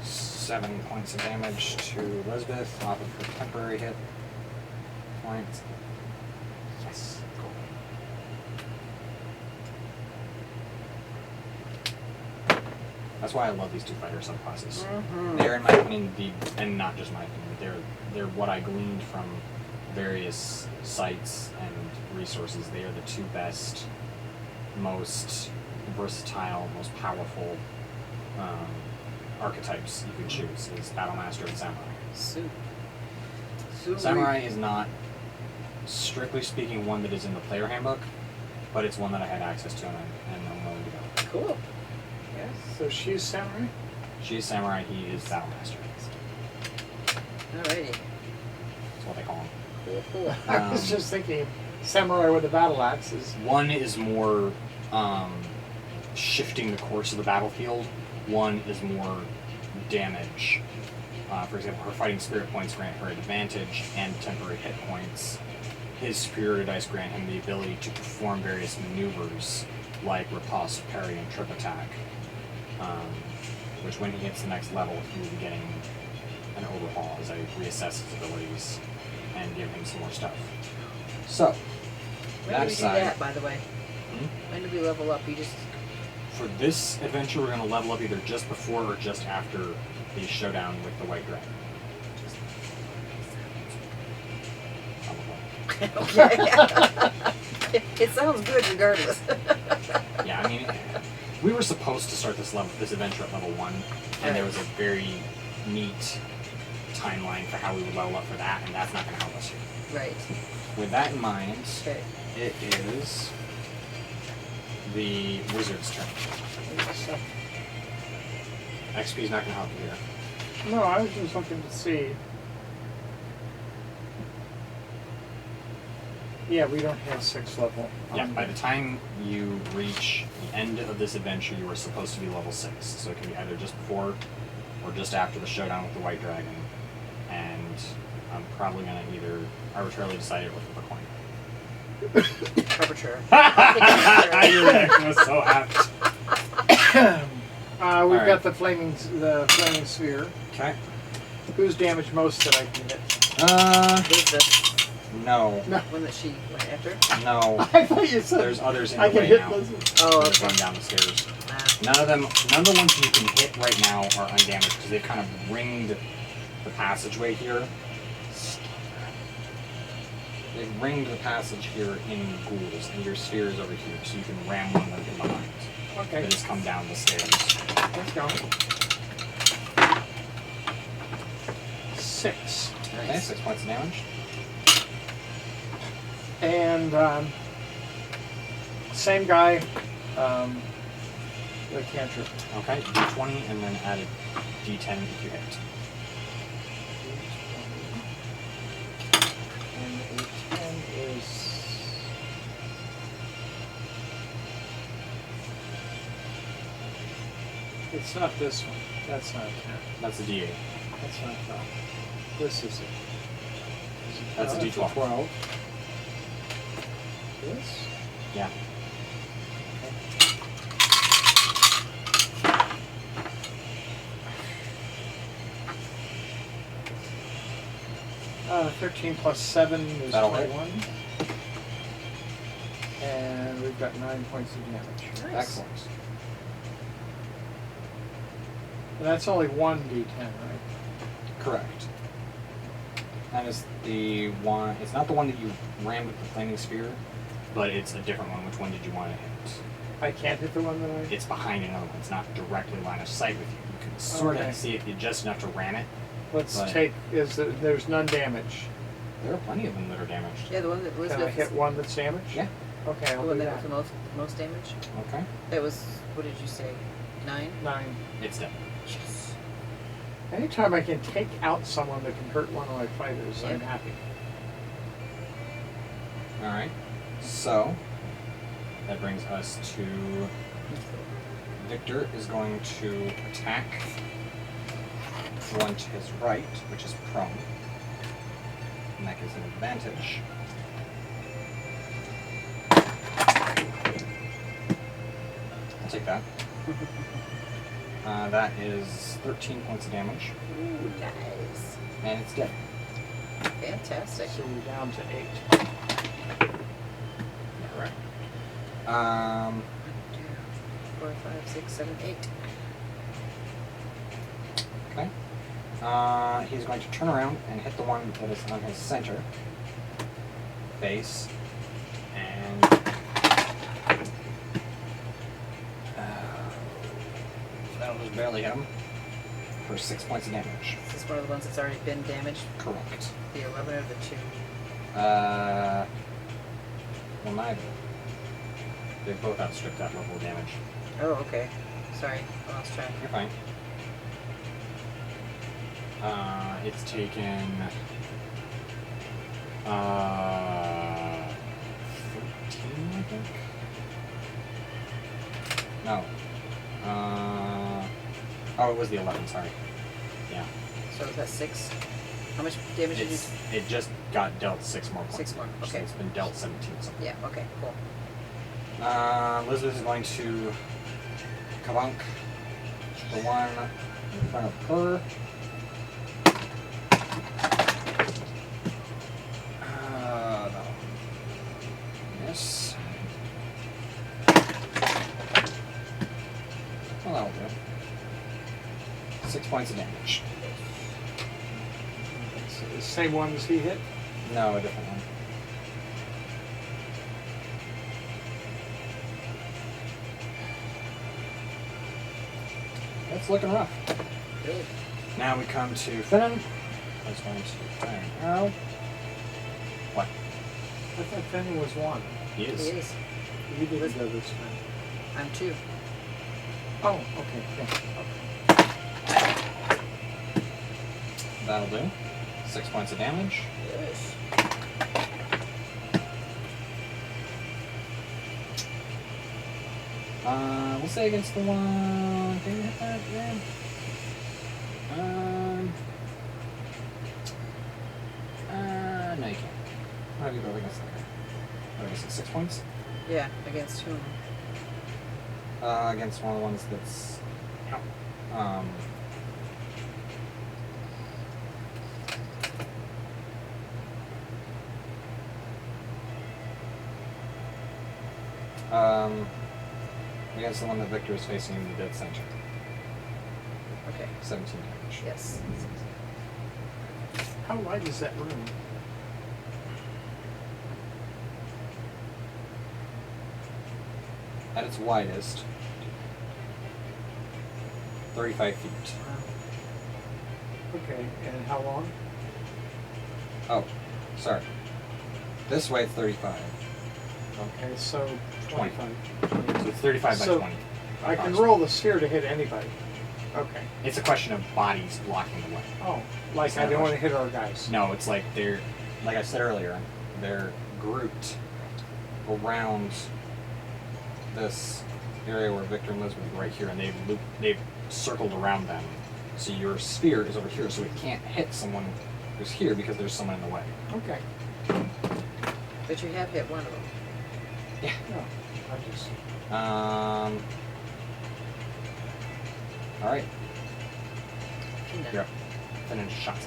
7 points of damage to Elizabeth off of her temporary hit point. Yes. Cool. That's why I love these two fighter subclasses. Mm-hmm. They're, in my opinion, and not just my opinion, they're what I gleaned from various sites and resources. They are the two best, most versatile, most powerful archetypes you can choose. Is Battle Master and Samurai. Samurai is not, strictly speaking, one that is in the player handbook, but it's one that I had access to and I'm willing to go. Cool. Yes. So she's samurai? She's Samurai, he is Battle Master. Alrighty. That's what they call him. Cool, cool. I was just thinking, samurai with a battle axe is. One is more shifting the course of the battlefield. One is more damage. For example, her fighting spirit points grant her advantage and temporary hit points. His superiority dice grant him the ability to perform various maneuvers like riposte, parry, and trip attack. Which when he hits the next level, he will be getting an overhaul as I reassess his abilities and give him some more stuff. So, When that do we do aside, that, by the way? When do we level up? You just. for this adventure, we're going to level up either just before or just after the showdown with the White Dragon. Okay. It sounds good regardless. Yeah, I mean, we were supposed to start this adventure at level 1, and there was a very neat timeline for how we would level up for that, and that's not going to help us here. Right. With that in mind, Okay. it is the wizard's turn. XP is not going to help you here. No, I was just looking to see. Yeah, we don't have 6th level. Yeah, by the time you reach the end of this adventure, you are supposed to be level 6. So it can be either just before or just after the showdown with the White Dragon. and I'm probably going to either arbitrarily decide it or flip a coin. Arbitrary. Your reaction was so apt. We've Alright. got the flaming sphere. Okay. Who's damaged most that I can hit? Who's the No. No. one that she went after? No. I thought you said There's others in I the can way hit now. Lizard. Oh, They're okay. going down the stairs. Wow. None of the ones you can hit right now are undamaged because they've kind of ringed the passageway here. They've ringed the passage here in ghouls, and your sphere is over here, so you can ram one of them from behind. Okay. They just come down the stairs. Let's go. 6. Okay, Nice. 6 points of damage. And same guy, the cantrip. Okay, d20 and then add a d10 if you hit. And the 10 is... It's not this one. That's not a 10. That's a d8. That's not 12. This is it. That's a d12. 12. This? Yeah. Okay. 13 plus 7 is That'll hit. 21. And we've got 9 points of damage. Nice. Excellent. And that's only one d10, right? Correct. That is the one. It's not the one that you rammed with the flaming spear, but it's a different one. Which one did you want to hit? I can't hit the one that I... It's behind another one. It's not directly line of sight with you. You can sort Okay. of see it just enough to ram it. Let's But- take... There's none damage. There are plenty of them that are damaged. Yeah, the one that Can I Elizabeth. hit one that's damaged? Yeah. Okay, The I'll do one that that. was the most damage. Okay. That was, what did you say? 9? 9. It's dead. Yes. Anytime I can take out someone that can hurt one of my fighters, I'm Yep. happy. All right. So that brings us to Victor is going to attack the one to his right, which is prone, and that gives him advantage. I'll take that. That is 13 points of damage, Ooh, nice. and it's dead. Fantastic. So we're down to 8. All right. 4, 5, 6, 7, 8. Okay. He's going to turn around and hit the one that is on his center face, and that'll just barely hit him for 6 points of damage. Is this one of the ones that's already been damaged? Correct. The 11 or the 2? Well, neither. They both outstripped that level of damage. Oh, okay. Sorry, I lost track. You're fine. It's taken 13, I think. No. Oh, it was the 11. Sorry. Yeah. So is that 6? How much damage did you... It just got dealt 6 more points. 6 more, So okay. it's been dealt 17 something. Yeah, okay, cool. Elizabeth is going to kabunk the one in front of her. No. Miss. Well, that'll do. 6 points of damage. It's the same one as he hit? No, a different one. It's looking rough. Good. Now we come to Finnan. He's going to fire an arrow. What? I thought Fenny was 1. He He is. is. You didn't go this time. I'm 2. Oh, okay. Yeah. That'll do. 6 points of damage. Yes. We'll say against the one. Can you hit that again? How do you go against that guy? Oh, is it 6 points? Yeah, against whom? Against one of the ones that's. Um. Against the one that Victor is facing in the dead center. Okay. 17 damage. Yes. How wide is that room? At its widest, 35 feet. Okay, and how long? Oh, sorry. This way, it's 35. Okay, so 20. 25. So it's 35 by So 20. I can roll the sphere to hit anybody. Okay. It's a question of bodies blocking the way. Oh, like It's I not a don't want to question. hit our guys. No, it's like they're, like I said earlier, they're grouped around this area where Victor and Liz would be right here, and they've circled around them. So your sphere is over here, so it can't hit someone who's here because there's someone in the way. Okay. But you have hit one of them. Yeah. No, I just. All right. No. You're up. Finish shots.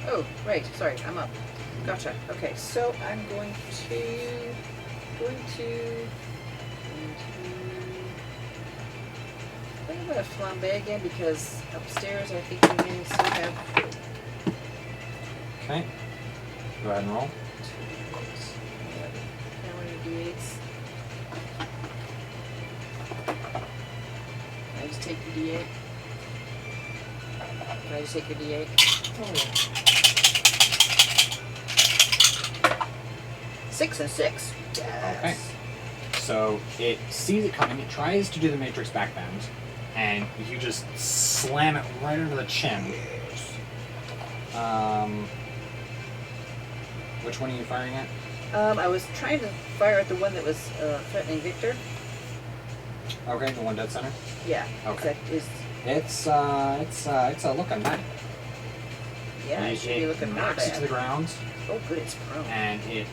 Oh, right. Sorry, I'm up. Gotcha. Okay, so I'm going to I'm gonna flambe again because upstairs I think we may still have Okay. Go ahead and roll. how many d8s? Can I just take the d8? Can I just take your d8? Oh, yeah. 6 and 6. Yes. Okay. So it sees it coming, it tries to do the Matrix backbend, and you just slam it right under the chin. Which one are you firing at? I was trying to fire at the one that was threatening Victor. Okay, the one dead center. Yeah. Okay. It's It's a looking bad. yeah, it should be looking more knocks it to the bad. ground, Oh, good, it's prone. and it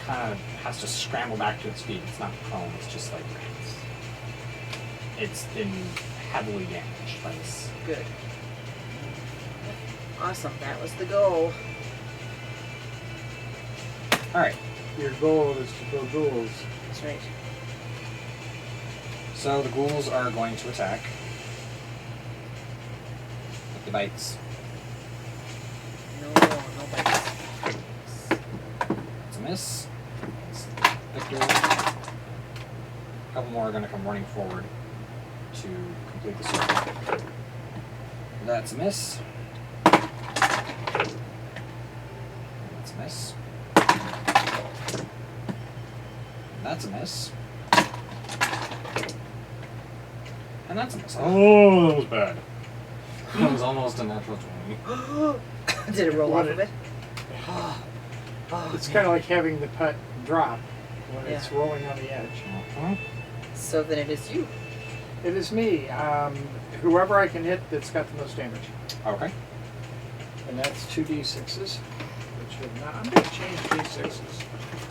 kind of has to scramble back to its feet. It's not prone. It's just like it's been heavily damaged by this. Good. Awesome. That was the goal. All right. Your goal is to kill ghouls. That's right. So the ghouls are going to attack with the bites. No bites. It's a miss. It's Victor. A couple more are going to come running forward to complete the circle. That's a miss. That's a miss. That's a miss. And that's a miss. Oh, that was bad. That was almost a natural 20. Did it roll off of it? It's kind of like having the putt drop when Yeah. it's rolling on the edge. Uh-huh. So then it is you. It is me. Whoever I can hit that's got the most damage. Okay. And that's 2d6s, which have not. I'm going to change d6s.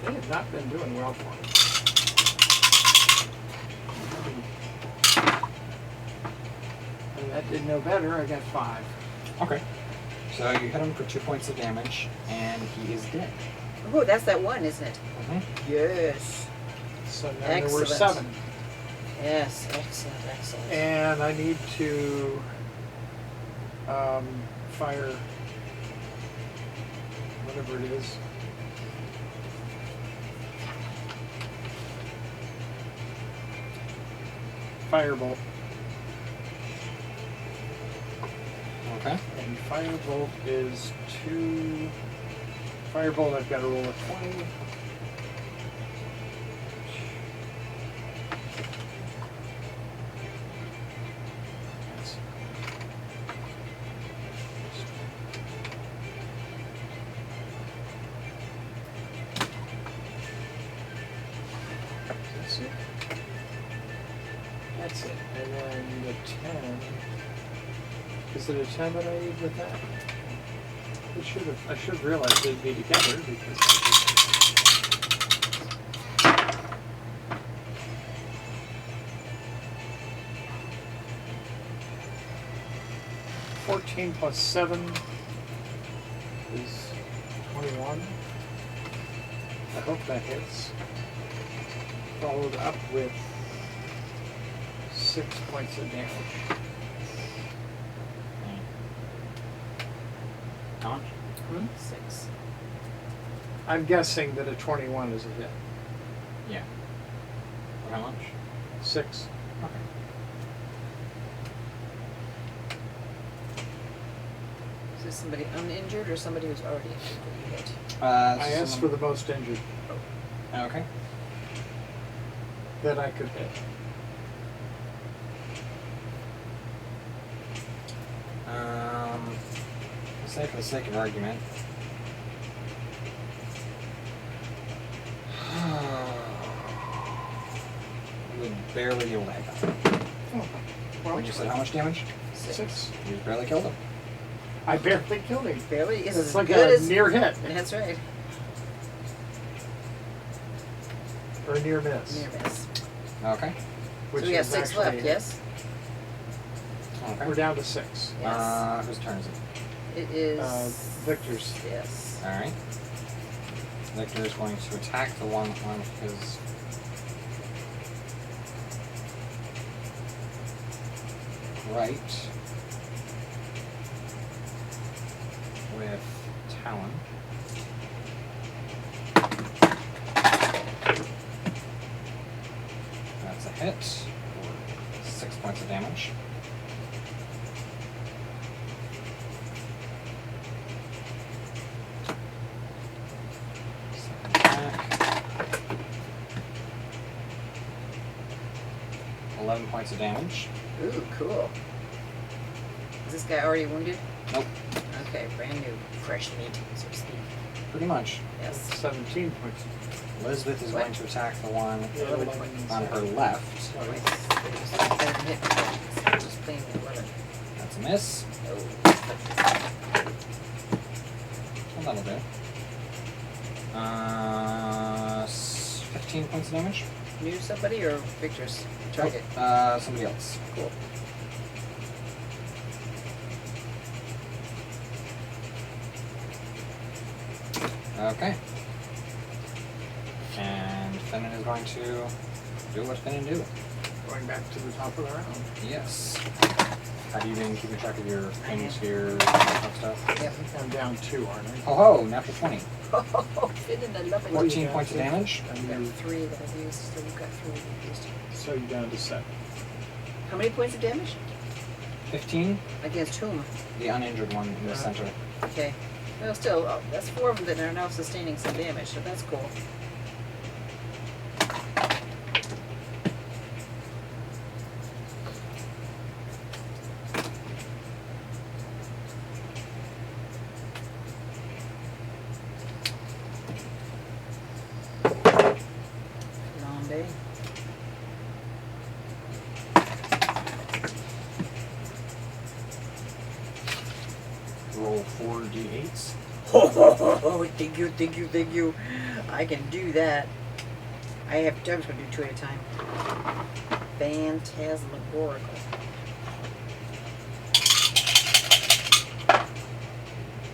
They have not been doing well for me. And that did no better. I got 5. Okay. So you hit him for 2 points of damage, and he is dead. Oh, that's that one, isn't it? Mm-hmm. Yes. So now there were Excellent. 7. Yes. Excellent. Excellent. And I need to fire whatever it is. Firebolt. Okay. And firebolt is 2. Firebolt, I've got to roll a 20. That's- That's it. That's it. And then the 10. Is it a 10 that I need with that? I should have realized they'd be together because I 14 plus 7 is 21. I hope that hits. Followed up with 6 points of damage. How much? 6. I'm guessing that a 21 is a hit. Yeah. How much? 6. Okay. Is this somebody uninjured or somebody who's already injured that you hit? I asked for the most injured Okay. that I could hit. Let's say for the sake of argument. You would barely be able to hit that. Well, You said how much damage? 6. You barely killed him. I barely killed him. Barely is It's as like good a as near hit That's right. or a near miss. Near miss. Okay. Which So we have is 6 actually- left, yes? Okay. We're down to 6. Yes. Whose turn is it? It is Victor's. yes. Alright. Victor is going to attack the one on his right with Talon. That's a hit for 6 points of damage. Second attack. 11 points of damage. Ooh, cool. Is this guy already wounded? Nope. Okay, brand new, fresh meat, so to speak. Pretty much. Yes. 17 points. Elizabeth is going to attack the one Yeah, 11 11 points. on her left. Nice. Better than hit points. Just plain 11. That's a miss. Oh. Well, that'll do. 15 points of damage. New somebody or Victor's target? Somebody else. Cool. Okay. And Finnan is going to do what Finnan do. Going back to the top of the round. Yes. Have you been keeping track of your I pings have. here, stuff? I think I'm down 2, aren't I? Oh ho, natural 20. Oh, fit in the love it. 14 points of damage. And I've got you, 3 that I've used, so you've got 3 that you've used. so you're down to 7. How many points of damage? 15. Against whom? The uninjured one in the center. Okay. Well, still, that's 4 of them that are now sustaining some damage, so that's cool. Long day. Roll 4 d8s. Oh, thank you, thank you, thank you. I can do that. I'm just going to do 2 at a time. Phantasmagorical.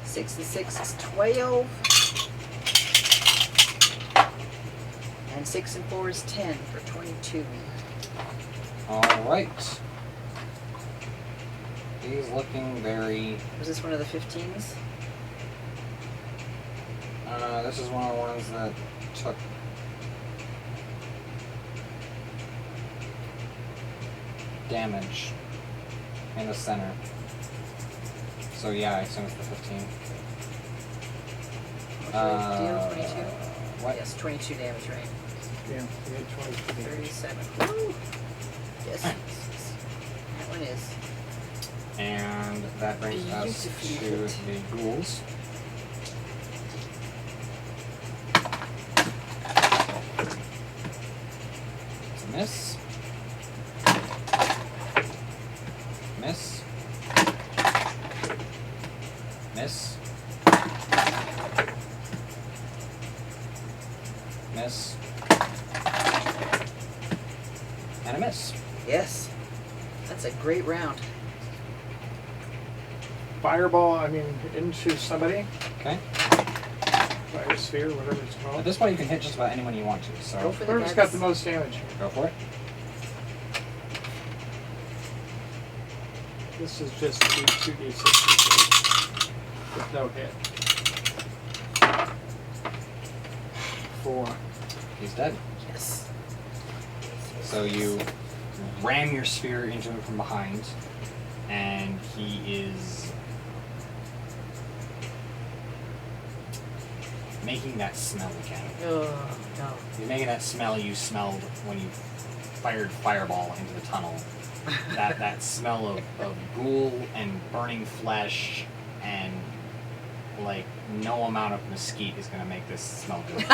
Six and 6 is 12. And 6 and 4 is 10 for 22. Alright. He's looking very... Was this one of the 15s? This is one of the ones that took... damage in the center. So yeah, I assume it's the 15. Deal 22? What? Yes, 22 damage, right? Yeah, you had 22 damage. 37. Woo! Yes. That one is. And that brings us Beautifully to hit. the ghouls. It's a miss. Miss. Miss. miss. And a miss. Yes. That's a great round. Fireball, I mean, into somebody. Okay. Fire sphere, whatever it's At called. this point, you can hit just about anyone you want to. Go So for the Whoever's nuts. got the most damage. go for it. This is just 2d6 with no hit. 4. He's dead. Yes. So you ram your sphere into him from behind, and he is making that smell again. Oh, no. He's making that smell you smelled when you fired fireball into the tunnel. that smell of ghoul and burning flesh, and like no amount of mesquite is gonna make this smell good.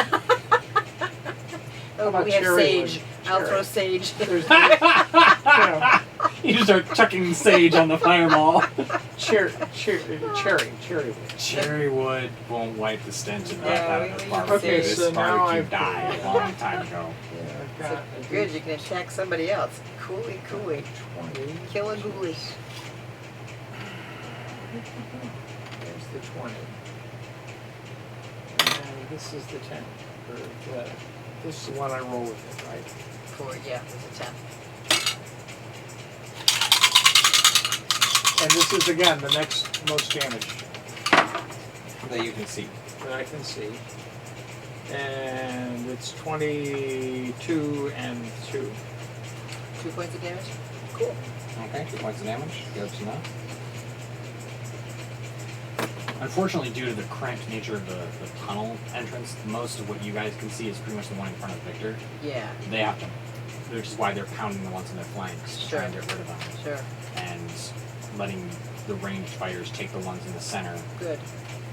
Oh, about we have cherry sage. wood? I'll Cherry. throw sage. There's yeah, You just start chucking sage on the fireball. cherry wood. Cherry wood won't wipe the stench of death out of this Okay, barbecue. This so now barbecue I've- died a long time ago. Yeah, I've So got good, you can attack somebody else. Cooey, cooey. 20. Kill a ghoulie. There's the 20. And this is the 10. Or the, this is the one I roll with it, right? Yeah, there's a 10. And this is again the next most damage That you can see. that I can see. And it's 22 and 2. 2 points of damage? Cool. Okay, 2 points of damage. Good to know. Unfortunately, due to the cramped nature of the tunnel entrance, most of what you guys can see is pretty much the one in front of Victor. Yeah, They have to, which is why they're pounding the ones on their flanks to Sure. try and get rid of them. sure. And letting the ranged fighters take the ones in the center, Good.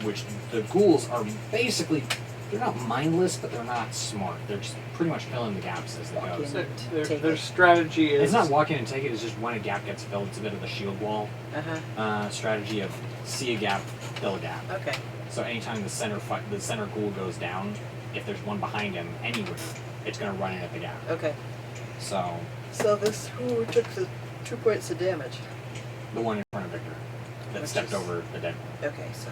which the ghouls are basically, they're not mindless, but they're not smart. They're just pretty much filling the gaps as they Walk go. in. So Their strategy is it's not walk in and take it, it's just when a gap gets filled, it's a bit of a shield wall Uh-huh. strategy of see a gap, fill a gap. Okay. So anytime the center ghoul goes down, if there's one behind him anywhere, it's going to run in at the gap. Okay. So So this who took the 2 points of damage? the one in front of Victor that Which stepped is- over the dead one. Okay, so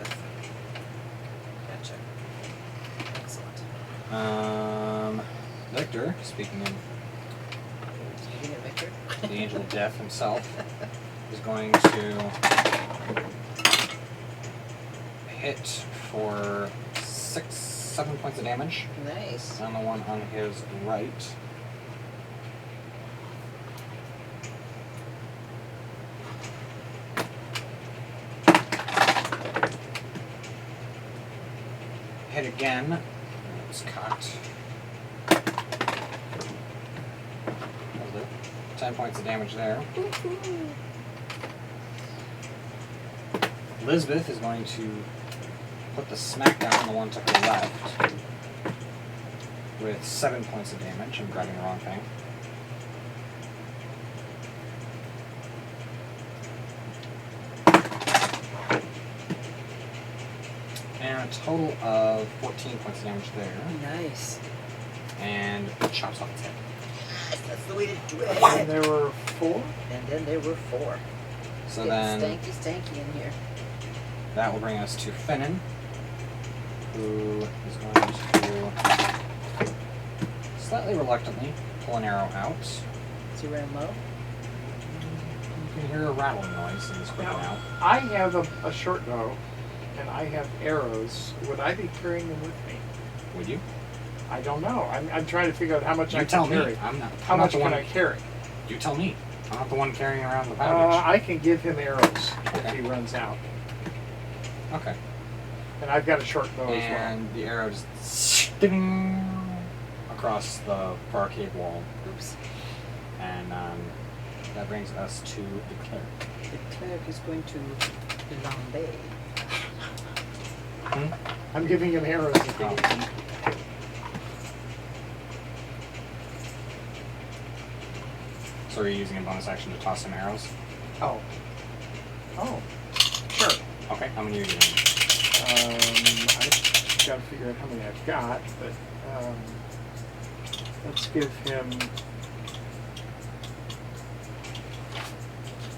gotcha. Excellent. Victor, speaking of Speaking of Victor. the Angel of Death himself, is going to hit for 7 points of damage Nice. on the one on his right. Hit again. It was cocked. That'll do. 10 points of damage there. Elizabeth is going to put the smackdown on the one to her left with 7 points of damage. I'm grabbing the wrong thing. And a total of 14 points of damage there. Nice. And chops off its head. Yes, that's the way to do And it. there were 4. And then there were 4. So Getting then stanky in here. that will bring us to Finnan, who is going to slightly reluctantly pull an arrow out. Is he running low? You can hear a rattling noise in this quick Now, now. I have a short bow, and I have arrows. Would I be carrying them with me? Would you? I don't know. I'm trying to figure out how much I You tell can me. carry. I'm not. How I'm not much the can one. I carry? You tell me. I'm not the one carrying around the poundage. I can give him arrows if Okay. he runs out. Okay. And I've got a short bow as And the arrow just ding across the barcade wall, Oops. and that brings us to the cleric. The cleric is going to lambe. Hmm? well. I'm giving him arrows if he Oh. needs them. So are you using a bonus action to toss some arrows? Oh. Oh. Sure. Okay, how many are you doing? I've got to figure out how many I've got, but Let's give him.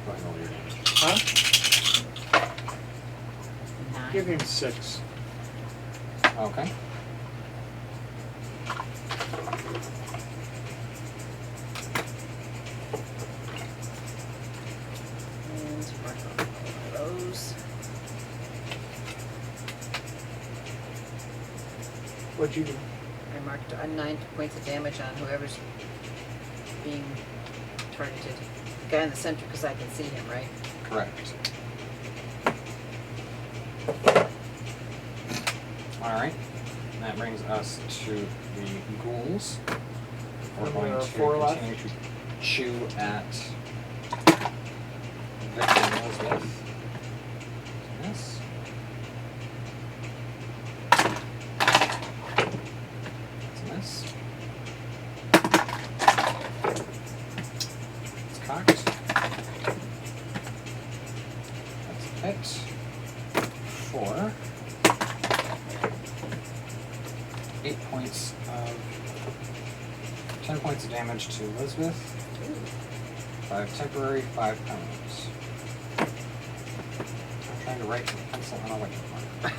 Go ahead and roll your damage. Huh? 9. Give him 6. Okay. And mark off all of those. What'd you do? I marked 9 points of damage on whoever's being targeted. The guy in the center, because I can see him, right? Correct. Alright. That brings us to the ghouls. We're And going there are to 4 left. continue to chew at Victor and Elizabeth. Yes. That's a miss. It's cocked. That's a hit. 4. 8 points of 10 points of damage to Elizabeth. 5 temporary, 5 permanent. I'm trying to write with a pencil on a whiteboard.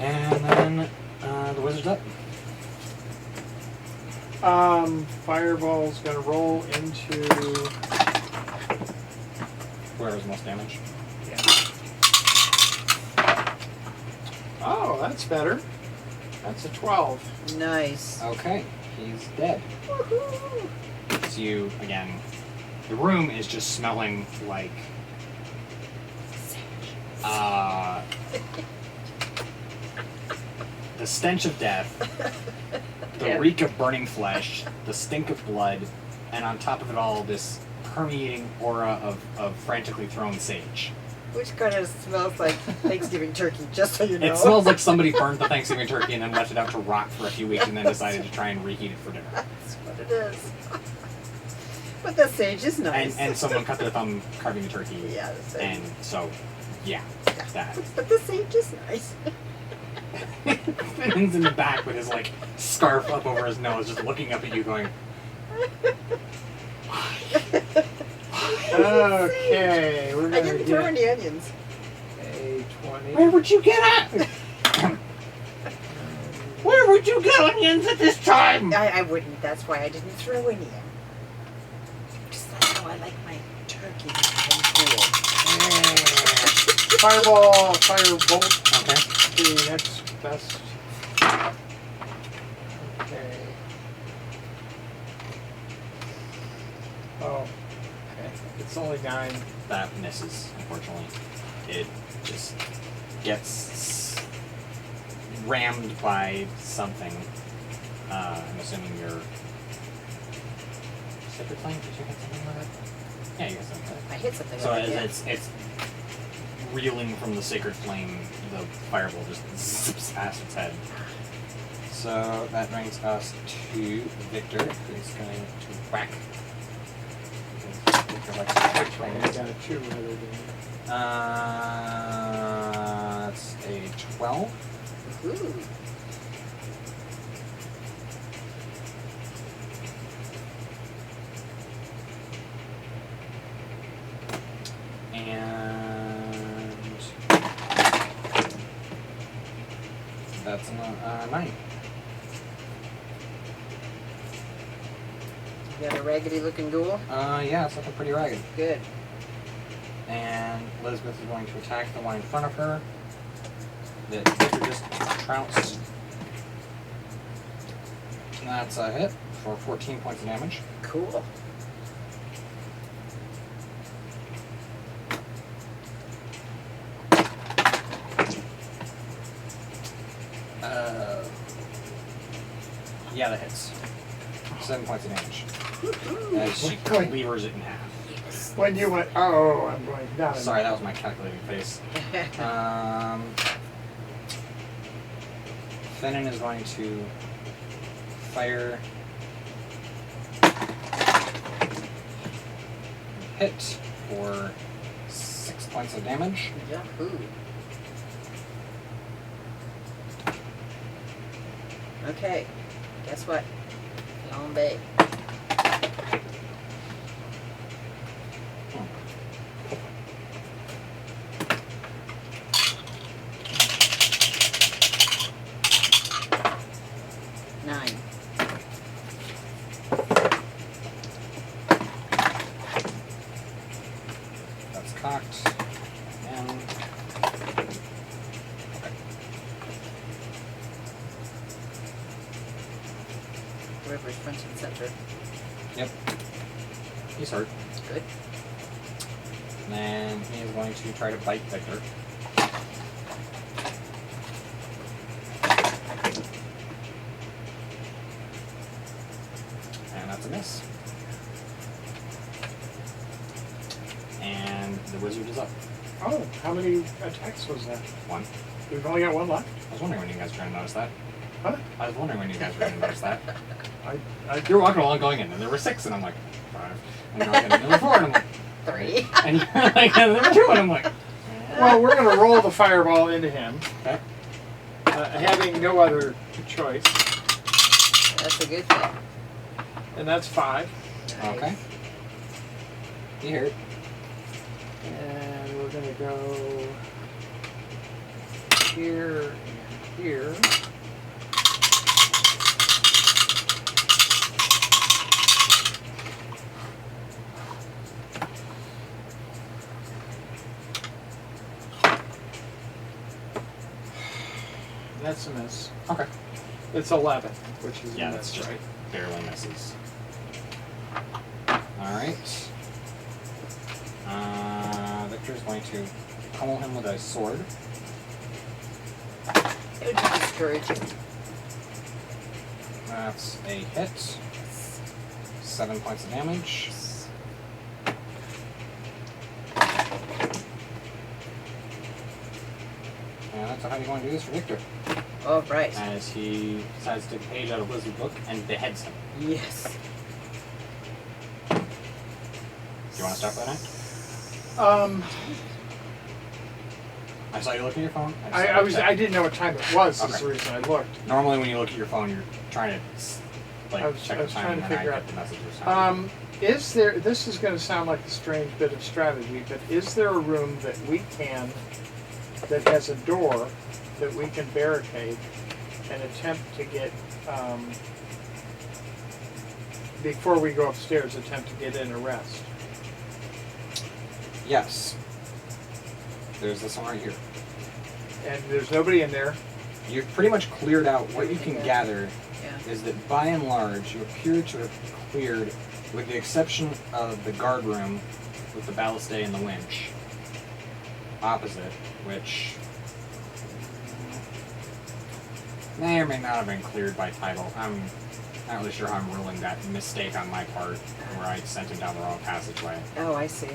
And then the wizard's up. Fireball's gonna roll into. Whoever's most damage. Yeah. Oh, that's better. That's a 12. Nice. Okay, he's dead. Woohoo! So you, again, the room is just smelling like the stench of death, the Yeah. reek of burning flesh, the stink of blood, and on top of it all, this permeating aura of frantically thrown sage. Which kind of smells like Thanksgiving turkey, just so you know. It smells like somebody burned the Thanksgiving turkey and then left it out to rot for a few weeks and then decided to try and reheat it for dinner. That's what it is. But the sage is nice. And someone cut their thumb carving the turkey. Yeah, the sage. And so, yeah, that. But the sage is nice. Finn's in the back with his like scarf up over his nose, just looking up at you, going, Okay, we're I gonna didn't throw get any onions. a 20. "Where would you get at? Where would you get onions at this time?" I wouldn't. That's why I didn't throw any in. Just that's how I like my turkey. Cool. Fireball, firebolt. Okay. The next best. Okay. Oh. Okay. It's only 9. That misses, unfortunately. It just gets rammed by something. I'm assuming your sacred flame. Did you hit something with it? Yeah, you hit something with it. I hit something. So with it, yeah. it's reeling from the sacred flame. The fireball just zips past its head. So that brings us to Victor, who's going to whack. Victor likes to whack I things. got a 2 rather than. That's a 12. Ooh. And that's a 9. You got a raggedy looking ghoul? Yeah, it's looking pretty ragged. Good. And Elizabeth is going to attack the one in front of her that Victor just trounced. And that's a hit for 14 points of damage. Cool. Yeah, that hits. 7 points of damage. Woohoo. As she cleavers it in half. When you went, oh, I'm going down. Sorry, that was my calculating face. Fennin is going to fire. Hit for 6 points of damage. Yahoo. Okay. Guess what? Long Bay. Nine. That's cocked. And okay. River's front and center. Yep. He's hurt. Good. And then he is going to try to bite Victor. And that's a miss. And the wizard is up. Oh, how many attacks was that? One. We've only got one left? I was wondering when you guys were going to notice that. Huh? I was wondering when you guys were going to notice that. I You were walking along going in, and there were 6, and I'm like, 5. And you're walking in, and there were 4, and I'm like, 3. and you're like, and there were 2, and I'm like, Well, we're going to roll the fireball into him, okay. having no other choice. That's a good thing. And that's 5. Nice. Okay. You hear it. And we're going to go here and here. That's a miss. Okay. It's 11, which is Yeah, a that's miss, just right? barely misses. Alright. Victor's going to pummel him with a sword. It would be discouraging. That's a hit. 7 points of damage. And that's how you want to do this for Victor. All right. As he decides to take a page out of Wizard's book and beheads him. Yes. Do you want to start that next? I saw you look at your phone. I didn't know what time it was. Is Okay. the reason I looked. Normally, when you look at your phone, you're trying to I was check the time trying to and then figure I out. get the messages. Is there? This is going to sound like a strange bit of strategy, but is there a room that has a door that we can barricade and attempt to get before we go upstairs? Attempt to get in a rest. Yes. There's this one right here. And there's nobody in there. You've pretty much cleared out. What you can Yeah. gather Yeah. is that by and large, you appear to have cleared, with the exception of the guard room with the ballistae and the winch opposite, which may or may not have been cleared by title. I'm not really sure how I'm ruling that mistake on my part, where I sent him down the wrong passageway. Oh, I see.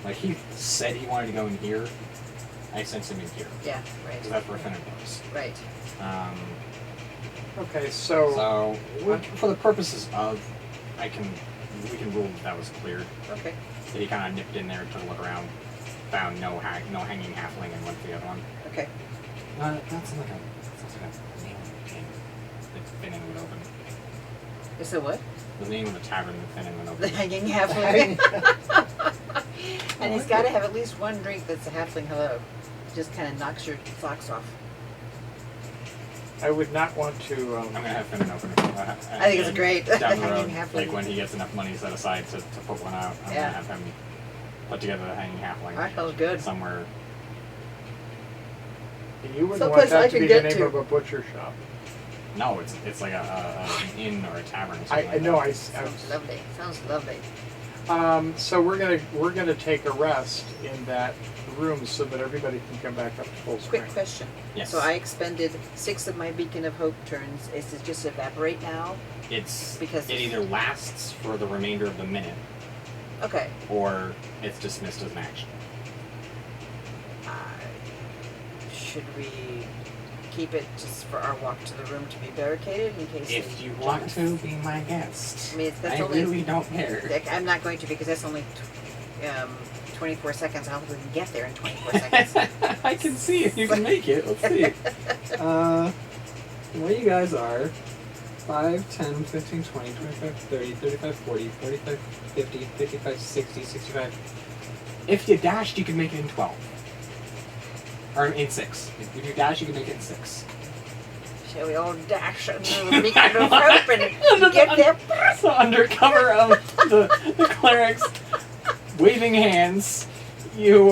Like he said he wanted to go in here, I sent him in here. Yeah. Right. Because that's where Finnan was. Right. Okay, so For the purposes of, we can rule that was cleared. Okay. That he kind of nipped in there, took a look around, found no hanging halfling, and went to the other one. Okay. That's like a name king that Finnan would open. It's a what? The name of the tavern that Finnan would The open. hanging halfling. And he's got to have at least one drink that's a halfling hello. Just kind of knocks your socks off. I would not want to. I'm gonna have Finnan open it. I think it's great. Down the Hanging road, halfling. like when he gets enough money set aside to put one out, I'm Yeah. gonna have him put together the hanging halfling. That sounds good. Somewhere. And you wouldn't Someplace want I that to can be the get name to. of a butcher shop. No, it's like an inn or a tavern. Or something I like know. that. I Sounds lovely. Sounds lovely. So we're gonna take a rest in that room so that everybody can come back up to full Quick strength. question. Yes. So I expended 6 of my Beacon of Hope turns. Is it just evaporate now? It Because either lasts for the remainder of the minute, Okay. or it's dismissed as an action. Should we keep it just for our walk to the room to be barricaded in case? If they you jump want us? to be my guest, I mean, that's I only. really don't care. Like, I'm not going to because that's only 24 seconds. I don't think we can get there in 24 seconds. I can see if you can make it. Let's see. the way you guys are, 5, 10, 15, 20, 25, 30, 35, 40, 45, 50, 55, 60, 65. If you dashed, you could make it in 12. Or in 6. If you dash, you can make it in 6. Shall we all dash under the beacon of hope and get there? So under cover of the clerics waving hands, you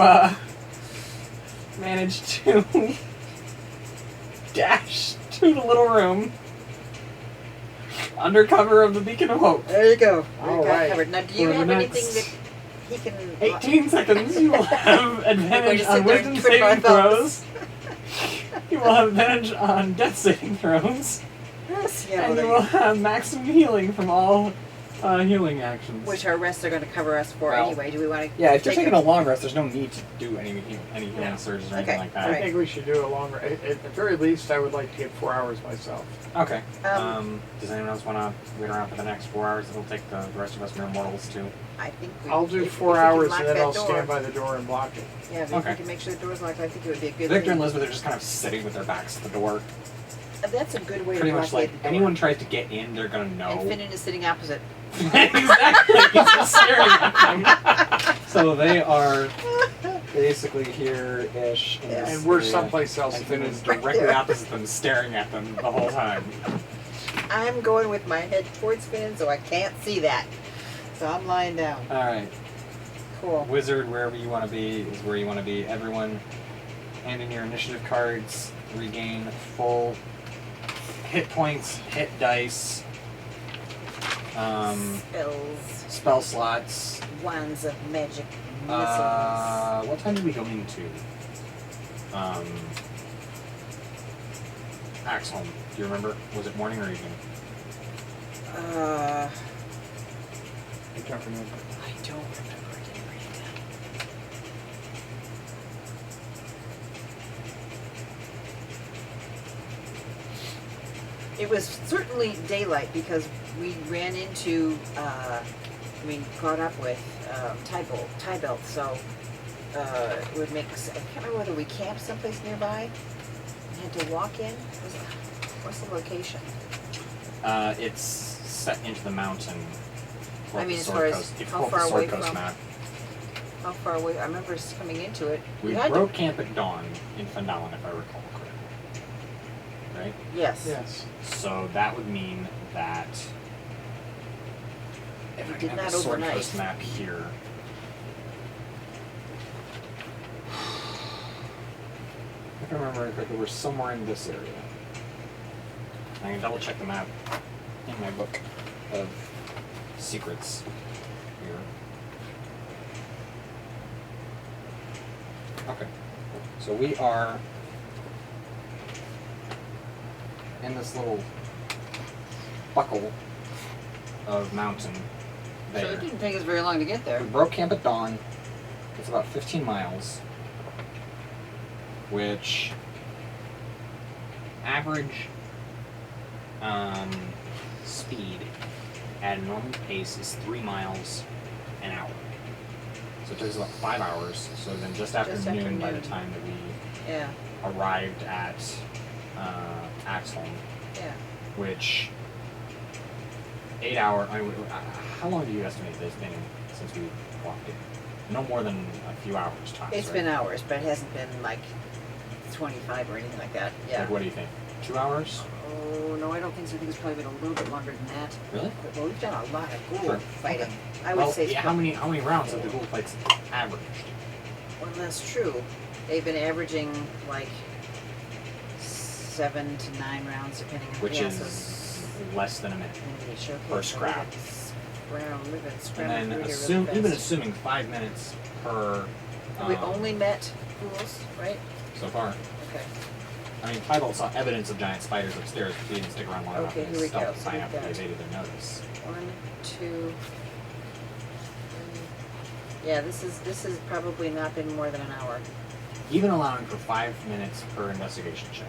manage to dash to the little room under cover of the beacon of hope. There you go. We All got right. covered. Now, do you For the have anything next that he can... 18 seconds, you will have advantage sit on there and wisdom twiddle our saving throws. You will have advantage on death saving throws. Yes, And yeah, you will have maximum healing from all healing actions. which our rests are going to cover us for Well, anyway. Do we want to? Yeah, if you're taking a long rest, there's no need to do any healing Yeah. surges or Okay, anything like that. I think we should do a longer. At the very least, I would like to get 4 hours myself. Okay. Um, Does anyone else want to wait around for the next 4 hours? It'll take the rest of us mere mortals to. I think we, I'll do if 4 we can hours lock and then that I'll door. stand by the door and block it. Yeah, but Okay. if we can make sure the door's locked, I think it would be a good Victor thing. and Elizabeth are just kind of sitting with their backs to the door. That's a good way Pretty to much blockade like the door. anyone tries to get in, they're gonna know. And Finnan is sitting opposite. Exactly. He's just staring at them. So they are basically here-ish. In Yeah. this And we're area. someplace else. And Finn is directly opposite them, staring at them the whole time. I'm going with my head towards Finnan, so I can't see that. So I'm lying down. All right. Cool. Wizard, wherever you want to be, is where you want to be. Everyone, hand in your initiative cards. Regain full hit points, hit dice, Spells, spell slots. wands of magic, missiles. What time did we go into? Axeholm. Do you remember? Was it morning or evening? I can't remember. I don't remember. I didn't write it down. It was certainly daylight because we ran into, caught up with Tybalt, so it would make, I can't remember whether we camped someplace nearby and had to walk in. What's the location? It's set into the mountain. I mean, the as Sword far as Coast- if you how pull up the far Sword away Coast from- map. How far away? I remember us coming into it. We had broke camp at dawn in Fandalin, if I recall correctly. Right? Yes. Yes. So that would mean that if We I did can have not the Sword overnight. Coast map here. If I remember correctly, we're somewhere in this area. I can double check the map in my book of secrets here. Okay. So we are in this little buckle of mountain So there. it didn't take us very long to get there. We broke camp at dawn. It's about 15 miles, which average speed at a normal pace is 3 miles an hour. So it takes about 5 hours. So then just after Just after noon by the noon. time that we Yeah, arrived at Axeholm, yeah. which 8 hour. How long do you estimate that it's been since we walked in? No more than a few hours tops. It's right? been hours, but it hasn't been like 25 or anything like that. Yeah. Like, what do you think? 2 hours? Oh, no, I don't think so. I think it's probably been a little bit longer than that. Really? But, well, we've done a lot of ghoul Sure. fighting. Okay. I would Well, say it's yeah, how many rounds have the ghoul fights averaged? Well, that's true. They've been averaging like 7 to 9 rounds, depending on Which yeah, is less than a minute. per per scrap. And then even assuming 5 minutes per. We only met ghouls, right? So far. Okay. I mean, Tybalt saw evidence of giant spiders upstairs, but he didn't stick around long enough Okay, in here we his go. stealth to So find we've out that he got- evaded their notice. 1, 2, 3. Yeah, this is probably not been more than an hour. Even allowing for 5 minutes per investigation check,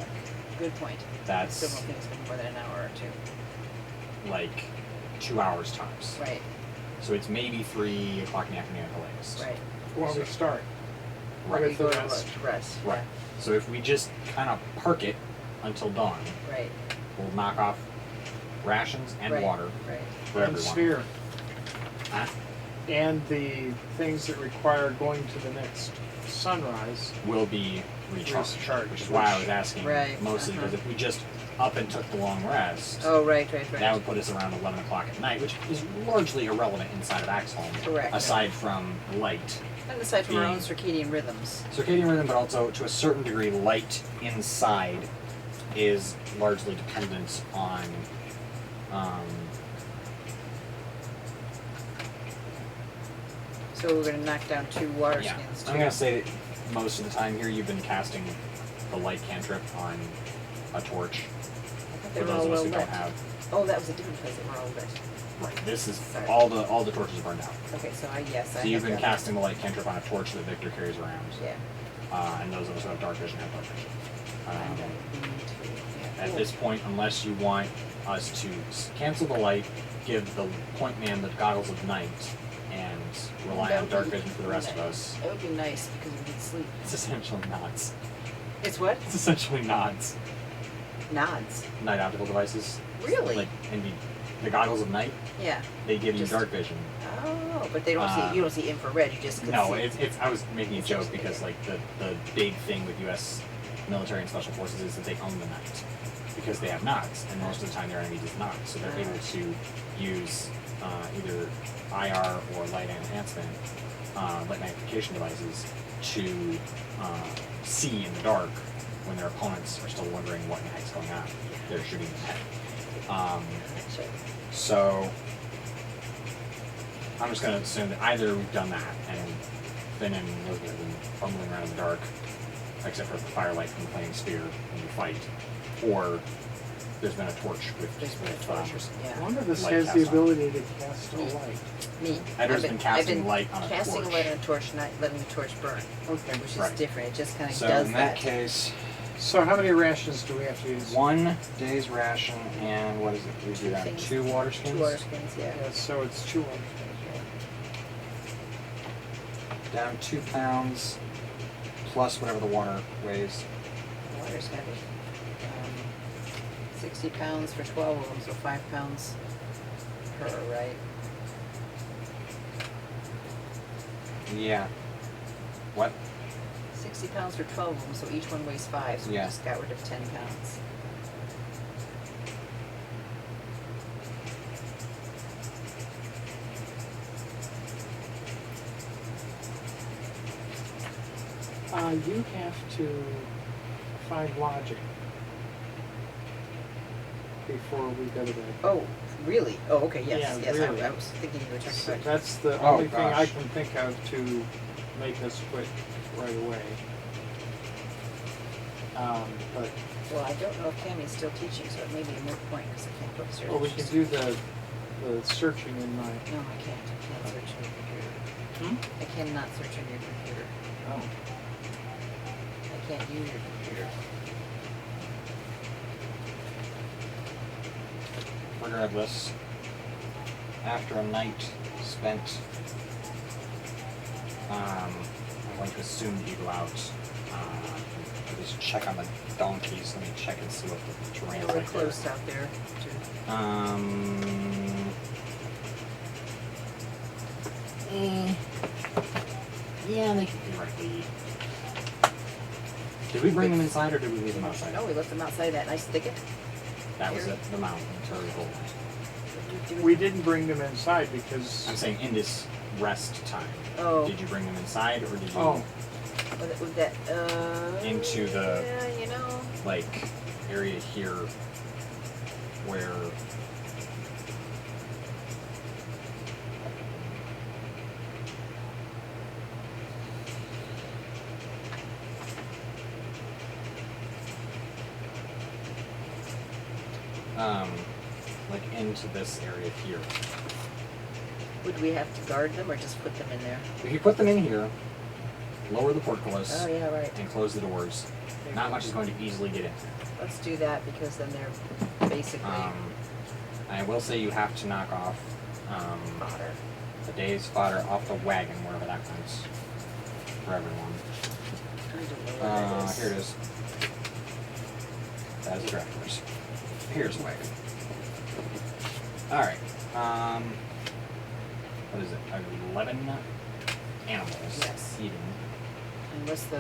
Good point. that's Still don't think it's been more than an hour or 2. like 2 hours tops. Right, So it's maybe 3 o'clock in the afternoon at the latest. right. Well, we start. Right. With We the go to rest. rest. Right. So if we just kind of park it until dawn. Right. We'll knock off rations and Right. water Right. for And everyone. sphere. Huh? And the things that require going to the next sunrise. Will be recharged. Recharged, Which is why I was which- asking Right, mostly because if we just up and took the long rest, Oh, right. that would put us around 11 o'clock at night, which is largely irrelevant inside of Axeholm. Correct. Aside from light. And aside from our being- own circadian rhythms. Circadian rhythm, but also to a certain degree, light inside is largely dependent on So we're gonna knock down 2 water yeah. skins. I'm gonna say that most of the time here you've been casting the light cantrip on a torch. I thought they For were those all of us well who don't lit. have. Oh, that was a different place. They were all lit. Right. This is Sorry. all the torches are burned out. Okay, so I So you've been have casting the light cantrip on a torch that Victor carries around. Yeah. And those of us who have dark vision have dark vision. I'm gonna need to. Yeah. At Cool. this point, unless you want us to cancel the light, give the point man the goggles of night, and rely That on would dark be vision for the rest of nice. us, That would be nice because we could sleep. it's essentially nods. It's what? It's essentially nods. Nods. Night optical devices. Really? Like, and the goggles of night, Yeah. they give you Just- dark vision. Oh, but they don't see. You don't see infrared. You just can No, see. it's. I was making a It's joke just- because like the big thing with U.S. military and special forces is that they own the night because they have nods, and most of the time their enemy does not. So they're able to use either IR or light enhancement, light magnification devices to see in the dark when their opponents are still wondering what the heck's going on. They're shooting them ahead. Sure. So I'm just going to assume that either we've done that and Finn and Elizabeth have been fumbling around in the dark, except for the firelight from the flaming spear when you fight, or there's been a torch with There's been a torch or something. I Yeah. wonder if this Light has cast the on. ability to cast a light. Me. Edgar's been casting light on a casting torch. light on a torch, not letting the torch burn, Okay. which is Right. different. It just kind of So does in that case, So how many rations do we have to use? 1 day's ration and what is it? We do that things. 2 water skins? 2 water skins, yeah. Yeah, so it's 2 ones. Down 2 pounds plus whatever the water weighs. Water's heavy. 60 pounds for 12 of them, so 5 pounds per, right? Yeah. What? 60 pounds for 12 of them, so each one weighs 5, so Yeah. we just got rid of 10 pounds. You have to find logic before we go to bed. Oh, really? Oh, okay, yes, Yeah, yes. really. I was thinking you were talking So about. that's the Oh, only thing I gosh. can think of to make us quit right away. But Well, I don't know if Cammy's still teaching, so it may be a moot point because I can't put search. well, we can do the searching in my. No, I can't. I can't search on your computer. I cannot search on your computer. Oh. I can't use your computer. Regardless, after a night spent, I'm going to assume that you go out. Just check on the donkeys. Let me check and see what the terrain is We're like there. close out there. Yeah, they could theoretically. Did we bring them inside or did we leave them outside? No, we left them outside that nice thicket. That was it. The mountain. Terry Gold. We didn't bring them inside because. I'm saying in this rest time. Oh. Did you bring them inside or did you Oh. With that, Into the- Yeah, you know. like area here where like into this area here. Would we have to guard them or just put them in there? If you put them in here, lower the portcullis Oh, yeah, right. and close the doors, not much is going to easily get in. Let's do that because then they're basically I will say you have to knock off fodder. the day's fodder off the wagon, wherever that goes, for everyone. I don't know where that is. Here it is. as directors. Here's a wagon. Alright. What is it? 11 animals Yes. eating. And what's the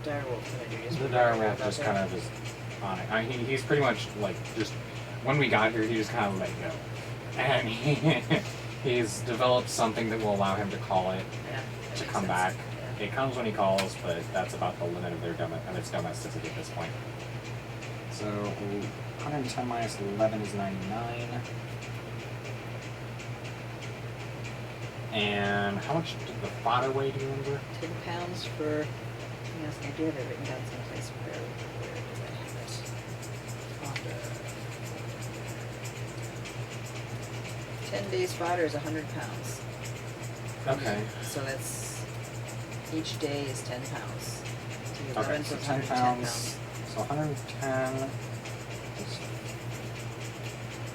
direwolf gonna do? Just The put her direwolf out just there? kind of is on it. I mean, he's pretty much like just when we got here, he just kind of let go, and he's developed something that will allow him to call it Yeah, that to makes come sense. back. Yeah. It comes when he calls, but that's about the limit of its domesticity at this point. So 110 minus 11 is 99. And how much did the fodder weigh? Do you remember? 10 pounds for. Yes, I do have it written down someplace. Where did I have it? 10 days fodder is 100 pounds. Okay. So that's each day is 10 pounds. So Okay, 11 so plus 10 110 pounds. So 110 is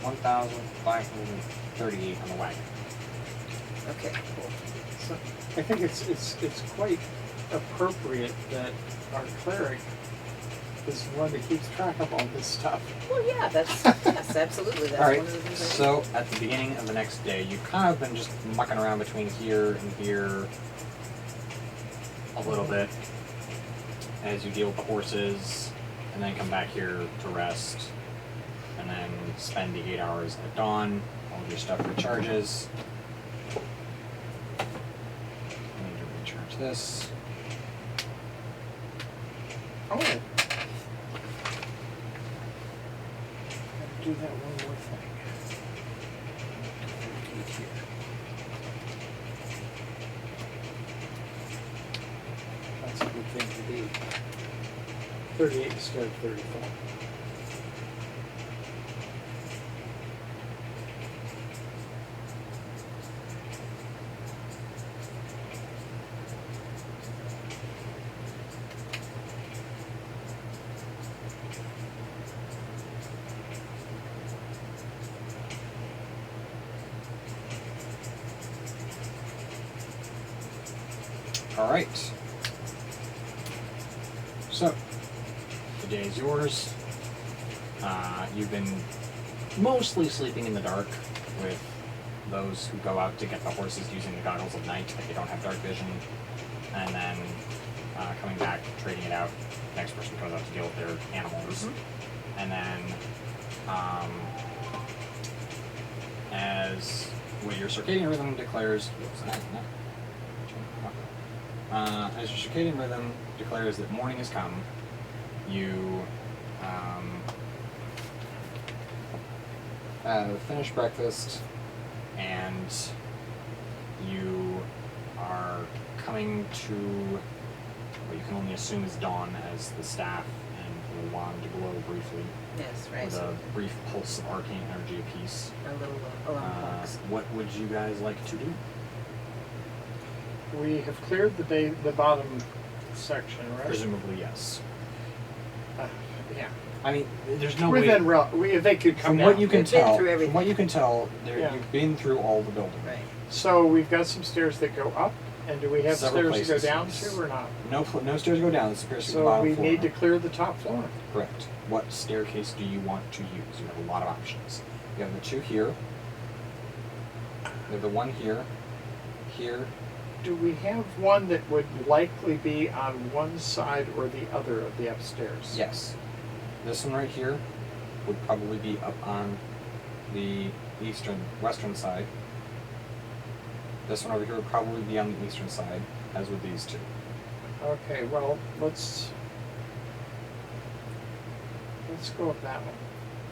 1,538 on the wagon. Okay, cool. So I think it's quite appropriate that our cleric is the one that keeps track of all this stuff. Well, yeah, that's yes, absolutely. That's All right. one of the things I do. So at the beginning of the next day, you've kind of been just mucking around between here and here a little bit as you deal with the horses, and then come back here to rest, and then spend the 8 hours at dawn. All of your stuff recharges. I need to recharge this. Oh. Gotta do that one more thing. Here. That's a good thing to do. 38 instead of 34. All right. So, the day is yours. You've been mostly sleeping in the dark with those who go out to get the horses using the goggles of night, like they don't have dark vision, and then coming back, trading it out. Next person goes out to deal with their animals, and then as what your circadian rhythm declares. As your circadian rhythm declares that morning has come, you finish breakfast, and you are coming to what you can only assume is dawn, as the staff and the wand glow briefly Yes, right. with So a brief pulse of arcane energy apiece. our little alarm clocks. What would you guys like to do? We have cleared the bottom section, right? Presumably, yes. Yeah. I mean, there's no Within way. they could come From down. what you can We've been tell, through everything. from what you can tell, Yeah. you've been through all the building. Right. So we've got some stairs that go up, and do we have Several stairs to go places, down yes. to or not? No stairs go down. It's appears to be the So bottom we floor. need to clear the top floor. Correct. What staircase do you want to use? You have a lot of options. You have the two here. You have the one here. Here. Do we have one that would likely be on one side or the other of the upstairs? Yes. This one right here would probably be up on the western side. This one over here would probably be on the eastern side, as would these two. Okay, well, let's go with that one.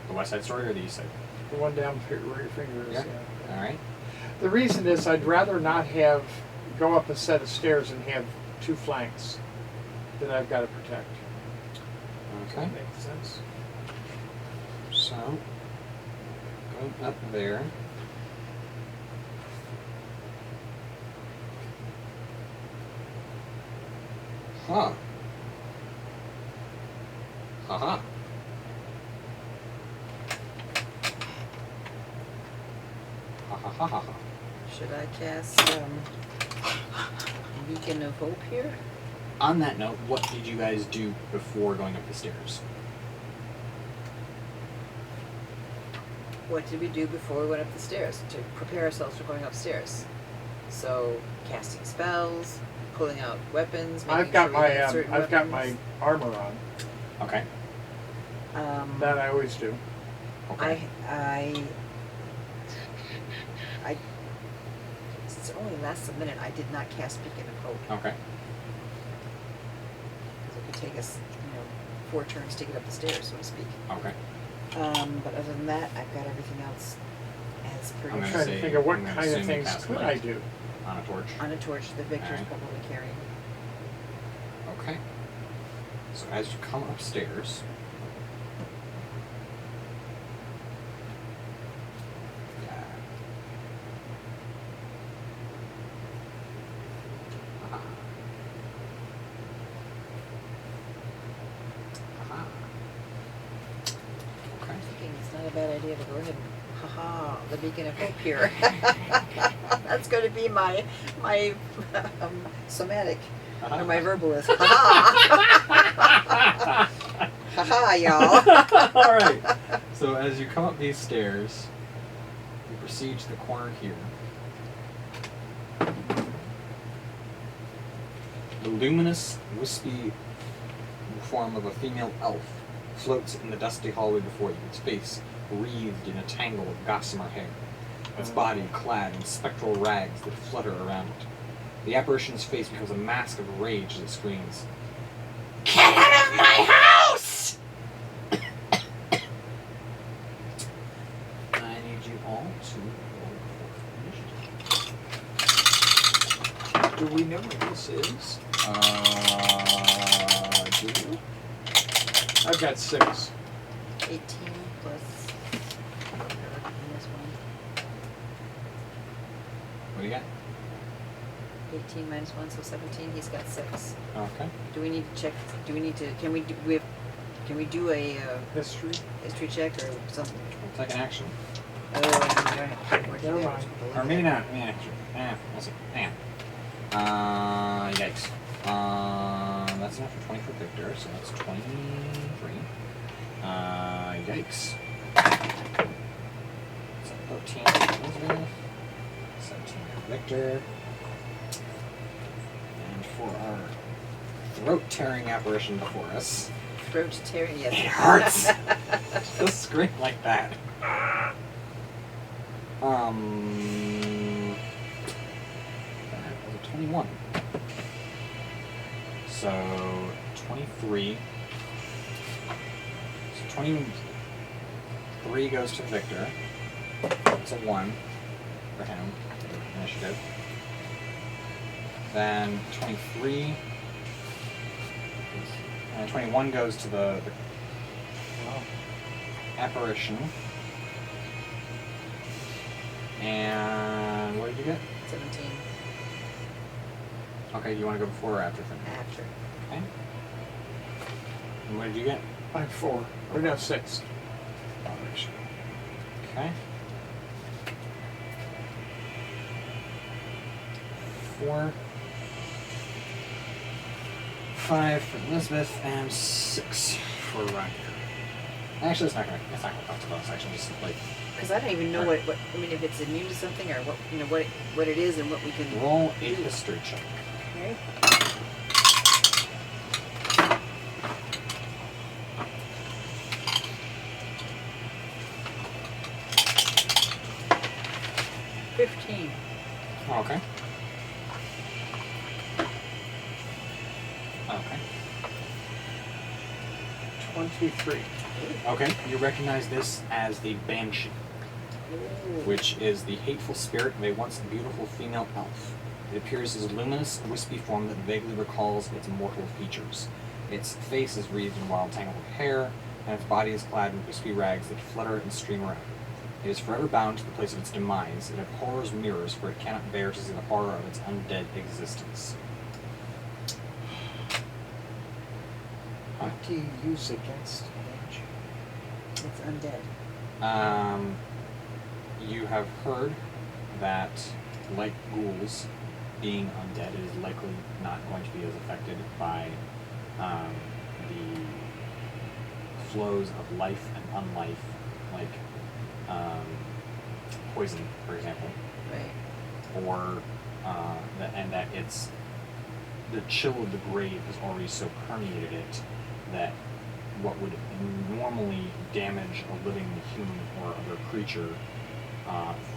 The west side story or the east side? The one down here where your finger is. Yeah. Yeah. All right. The reason is I'd rather not go up a set of stairs and have two flanks that I've got to protect. Okay. Makes sense. So, going up there. Huh. Haha. Ha ha ha ha ha. Should I cast Beacon of Hope here? On that note, what did you guys do before going up the stairs? what did we do before we went up the stairs to prepare ourselves for going upstairs? So casting spells, pulling out weapons. Making I've got sure we had my certain I've got weapons. my armor on. Okay. That I always do. Okay. I it's only lasts a minute. I did not cast Pick and a Poke Okay. because it could take us, 4 turns to get up the stairs, so to speak. Okay. But other than that, I've got everything else as per I'm I'm gonna trying say- to figure what I'm gonna kind of assume you things cast could light. I do. On a torch. on a torch that Victor's Alright. probably carrying. Okay. So as you come upstairs, Aha. Aha. Okay. Thinking it's not a bad idea to go ahead and haha the beacon of hope here. That's going to be my somatic or my verbalist. Haha. Haha, y'all. All right. So as you come up these stairs, you proceed to the corner here. The luminous, wispy form of a female elf floats in the dusty hallway before you, its face wreathed in a tangle of gossamer hair, its body clad in spectral rags that flutter around it. The apparition's face becomes a mask of rage as it screams, "Get out of my house!" I need you all to roll for initiative. Do we know what this is? Do you? I've got 6. 18 plus this one. What do you got? 18 minus 1, so 17. He's got 6. Okay. Do we need to check? Do we need to? Can we do a History. history check or something? We'll take an action. Oh, you don't have to pay more to Never do. mind. Or maybe not. Yeah, sure. We'll see. Hang on. Yikes. That's enough for 20 for Victor, so that's 23. Yikes. So 13 for Elizabeth, 17 for Victor. And for our throat-tearing apparition before us, Throat tearing, yes. it hurts! Just scream like that. That was a 21. So 23. So 23 goes to Victor. It's a 1 for him. Initiative. Then 23. And 21 goes to the apparition. And what did you get? 17 Okay, do you want to go before or after thing? after. Okay. And what did you get? I'm 4. Or no, 6. Apparition. Okay. 4. 5 for Elizabeth and 6 for Roger. Actually, it's not gonna talk to us. Actually, just like Because I don't even know what I mean, if it's immune to something or what it is and what we can. roll a history check. Okay. $15. Okay. Okay. 23. Okay. You recognize this as the Banshee, Ooh. which is the hateful spirit of a once beautiful female elf. It appears as a luminous, wispy form that vaguely recalls its mortal features. Its face is wreathed in wild tangled hair, and its body is clad in wispy rags that flutter and stream around. It is forever bound to the place of its demise. It abhors mirrors, for it cannot bear to see the horror of its undead existence. What do you use against Banshee? It's undead. You have heard that, like ghouls, being undead, it is likely not going to be as affected by the flows of life and unlife, like poison, for example, Right. or and that it's the chill of the grave has already so permeated it that what would normally damage a living human or other creature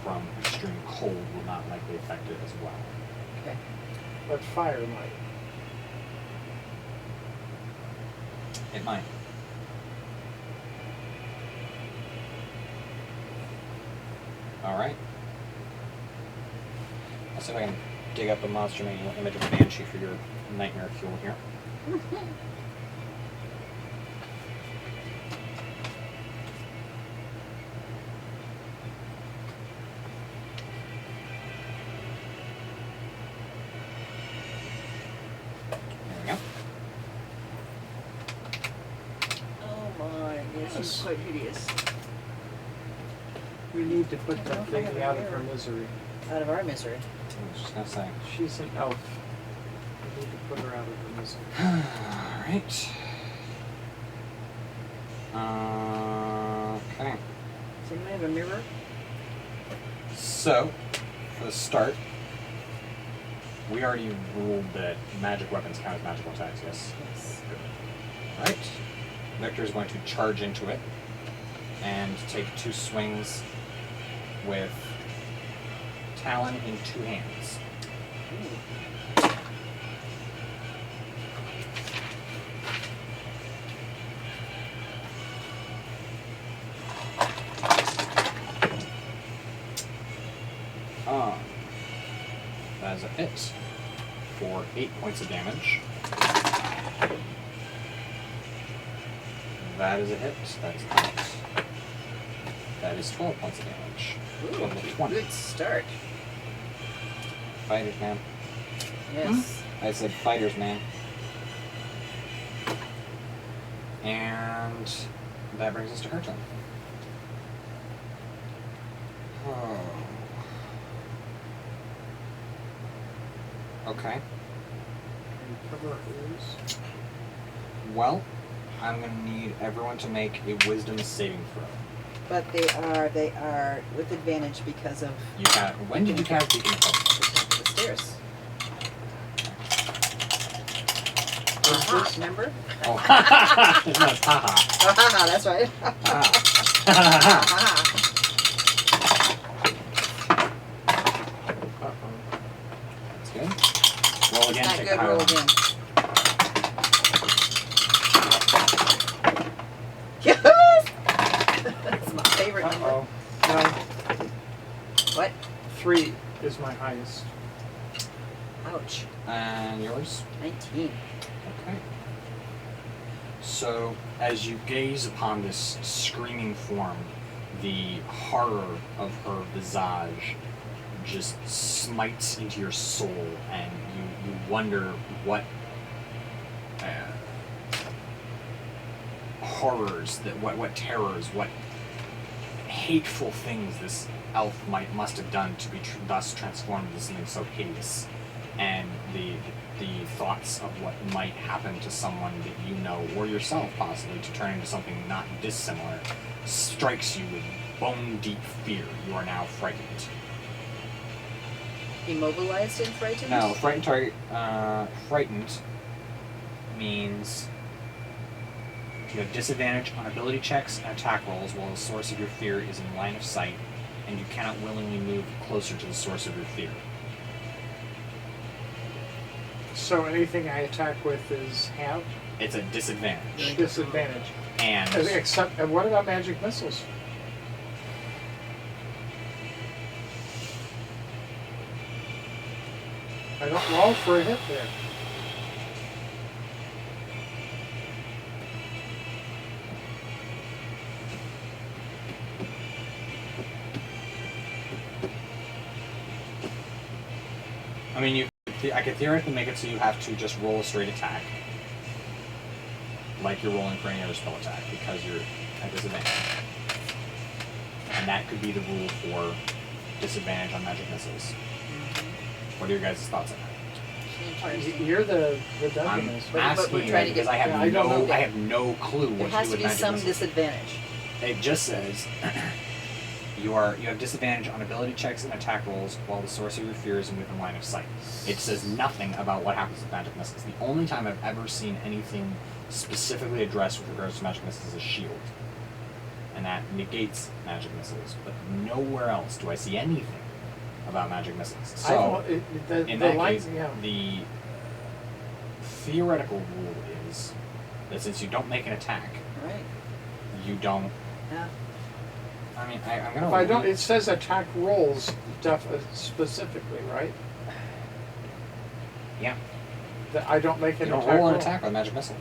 from extreme cold will not likely affect it as well. Okay. But fire might. It might. All right. I'll see if I can dig up a monster manual image of a Banshee for your nightmare fuel here. There Oh my, yes, she's quite hideous. We need to put I that don't think lady I out have of her her. misery. Out of our misery. we go. I was just gonna say. She's an elf. We need to put her out of her misery. All right. Okay. Does anyone have a mirror? So, for the start, we already ruled that magic weapons count as magical attacks, yes? Yes. Alright. Victor is going to charge into it and take 2 swings with Talon in 2 hands. Ooh. That is a hit for 8 points of damage. That is a hit. That is not. That is 12 points of damage. Total of 20. Good start. Fighters, man. Yes. I said fighters, man. And that brings us to her turn. Oh. Okay. Can you cover our ears? Well, I'm gonna need everyone to make a wisdom saving throw. But they are with advantage because of You have. When did you cast Beacon of Hope? the stairs. Remember? Oh, no, it's haha. Ah, that's right. Haha. Uh-oh. That's good. Roll again. Not Take good. the higher Roll one. again. Yes! That's my favorite number. Uh-oh. No, What? 3 is my highest. Ouch. And yours? 19. Okay. So, as you gaze upon this screaming form, the horror of her visage just smites into your soul, and you wonder what horrors, what terrors, what hateful things this elf must have done to be thus transformed into something so hideous, and the thoughts of what might happen to someone that you know, or yourself possibly, to turn into something not dissimilar, strikes you with bone-deep fear. You are now frightened. Immobilized and frightened? Now, frightened target, frightened means you have disadvantage on ability checks and attack rolls while the source of your fear is in line of sight, and you cannot willingly move closer to the source of your fear. So anything I attack with is halved? It's a disadvantage. Disadvantage. And Except, and what about magic missiles? I don't roll for a hit there. I mean, I could theoretically make it so you have to just roll a straight attack, like you're rolling for any other spell attack, because you're at disadvantage. And that could be the rule for disadvantage on magic missiles. What are your guys' thoughts on that? You're the I'm dungeonist. But asking we're you trying to because get- I have Yeah, I don't know. I have no clue what There to has do to with be magic some missiles. disadvantage. It just says You have disadvantage on ability checks and attack rolls while the source of your fear is within line of sight. It says nothing about what happens with magic missiles. The only time I've ever seen anything specifically addressed with regards to magic missiles is a shield. And that negates magic missiles. But nowhere else do I see anything about magic missiles. So, in that case, the theoretical rule is that since you don't make an attack, Right. you don't... Yeah. I mean, I'm gonna... If I don't, it says attack rolls specifically, right? Yeah. That I don't make an You don't attack roll an roll. attack with a magic missile.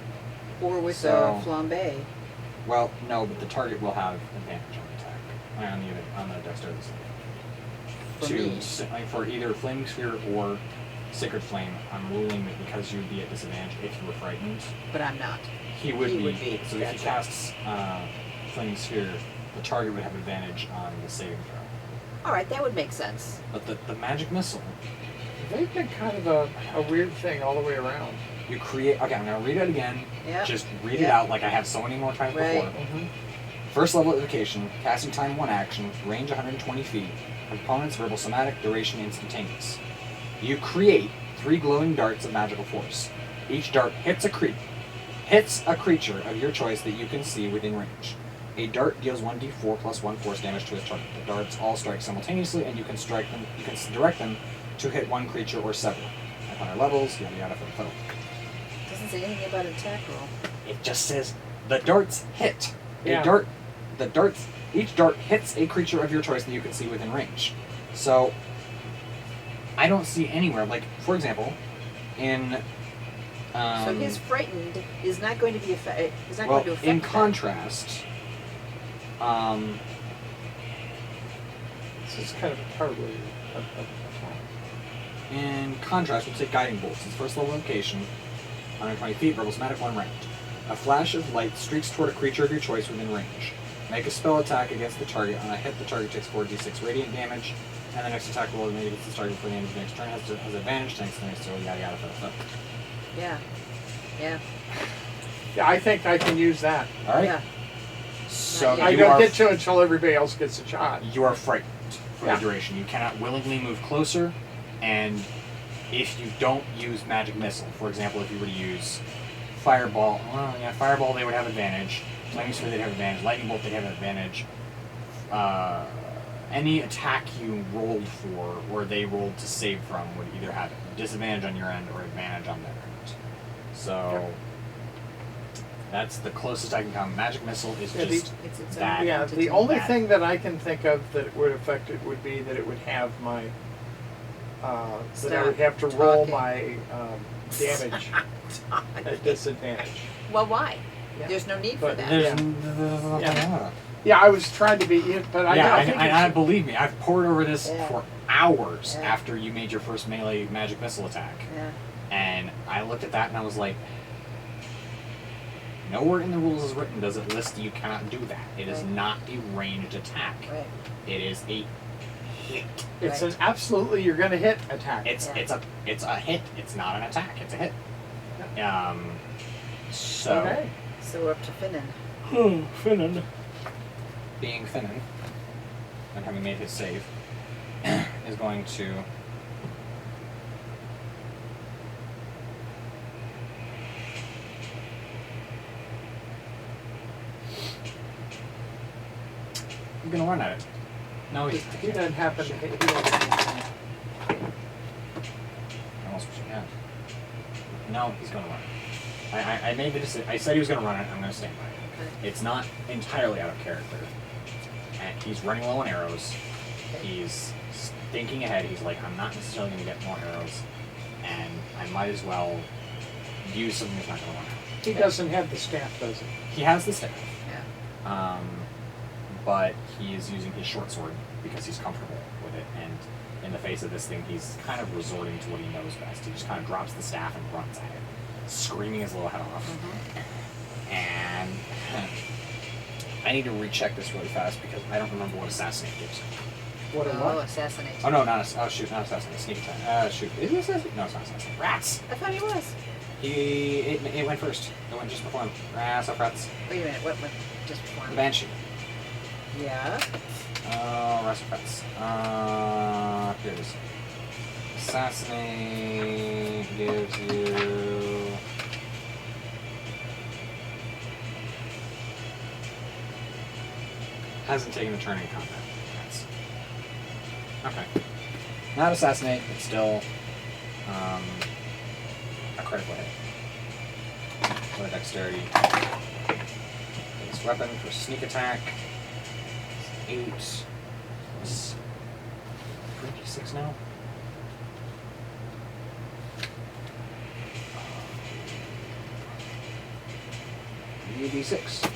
Or with So- flambe. Well, no, but the target will have advantage on the attack. On the dexterity save. For me. Like for either Flaming Sphere or Sacred Flame, I'm ruling that because you would be at disadvantage if you were frightened, But I'm not. he would He be. would be, So if he gotcha. casts Flaming Sphere, the target would have advantage on the saving throw. Alright, that would make sense. But the magic missile, They've been kind of a weird thing all the way around. you create... Okay, I'm going to read it again. Yep. Just read it Yep. out like I have so many more times Right. before. First level evocation, casting time 1 action, range 120 feet, components verbal somatic, duration instantaneous. You create 3 glowing darts of magical force. Each dart hits a creature of your choice that you can see within range. A dart deals 1d4 plus 1 force damage to its target. The darts all strike simultaneously, and you can direct them to hit one creature or several. At higher levels, yada yada for the total. Doesn't say anything about an attack roll. It just says the darts hit. Yeah. Each dart hits a creature of your choice that you can see within range. So, I don't see anywhere, like, for example, in... So his frightened is not going to be is not well, going to affect in that. contrast, This is kind of a cowardly attack. we'll take Guiding Bolts. Its first level location, 120 feet, verbal somatic, 1 round. A flash of light streaks toward a creature of your choice within range. Make a spell attack against the target. On a hit, the target takes 4d6 radiant damage, and the next attack roll is made against the target for the end of the next turn has advantage, thanks to the next roll, yada yada for the Yeah. Yeah. Yeah, I think I can use that. Alright? Yeah. So Yeah. I you don't are, get to until everybody else gets a shot. you are frightened for Yeah. the duration. You cannot willingly move closer, and if you don't use Magic Missile, for example, if you were to use Fireball, Fireball they would have advantage, Flaming Sphere they'd have advantage, Lightning Bolt they'd have advantage, any attack you rolled for or they rolled to save from would either have disadvantage on your end or advantage on their end. So that's the closest I can come. Magic Missile is Yeah, just It's its that. own Yeah, entity. the only That. thing that I can think of that would affect it would be that it would have my that I would Stop have to roll talking. my damage at disadvantage. Well, why? Yeah. There's no need for But that. There's Yeah, I was trying to be, but I think I it's, believe me, I've poured over this Yeah. for hours Yeah. after you made your first melee magic missile attack. Yeah. And I looked at that and I was like, nowhere in the rules is written does it list you cannot do that. It is Right. not a ranged attack. Right. It is a hit. it's Right. an absolutely you're going to hit attack. It's Yeah. it's a hit. It's not an attack. It's a hit. So Okay. So we're up to Finnan. Finnan. being Finnan and having made his save is going to I'm gonna run at it. No, He doesn't happen to hit. He doesn't I almost wish he had. No, he's gonna run it. I made the decision. I said he was gonna run it. I'm gonna stand by it. Okay. It's not entirely out of character. And he's running low on arrows. He's thinking ahead. He's like, I'm not necessarily going to get more arrows, and I might as well use something that's not going to run out. He doesn't have the staff, does he? He has the staff, Yeah. but he is using his short sword because he's comfortable with it, and in the face of this thing, he's kind of resorting to what he knows best. He just kind of drops the staff and runs at it, screaming his little head off. Mm-hmm. And I need to recheck this really fast because I don't remember what assassinate gives. What a Oh, what? assassinate. Oh no, not assassinate. Sneak attack. Shoot. Is it assassinate? No, it's not assassinate. Rats. I thought he was. It went first. It went just before him. Rats off rats. Wait a minute. What just before? The Banshee. Yeah. Resurrects. Here it is. Assassinate gives you. Hasn't taken a turn in combat. That's okay. Not assassinate, but still a critical hit. With dexterity. This weapon for sneak attack. 8. Plus 3d6 now. D6.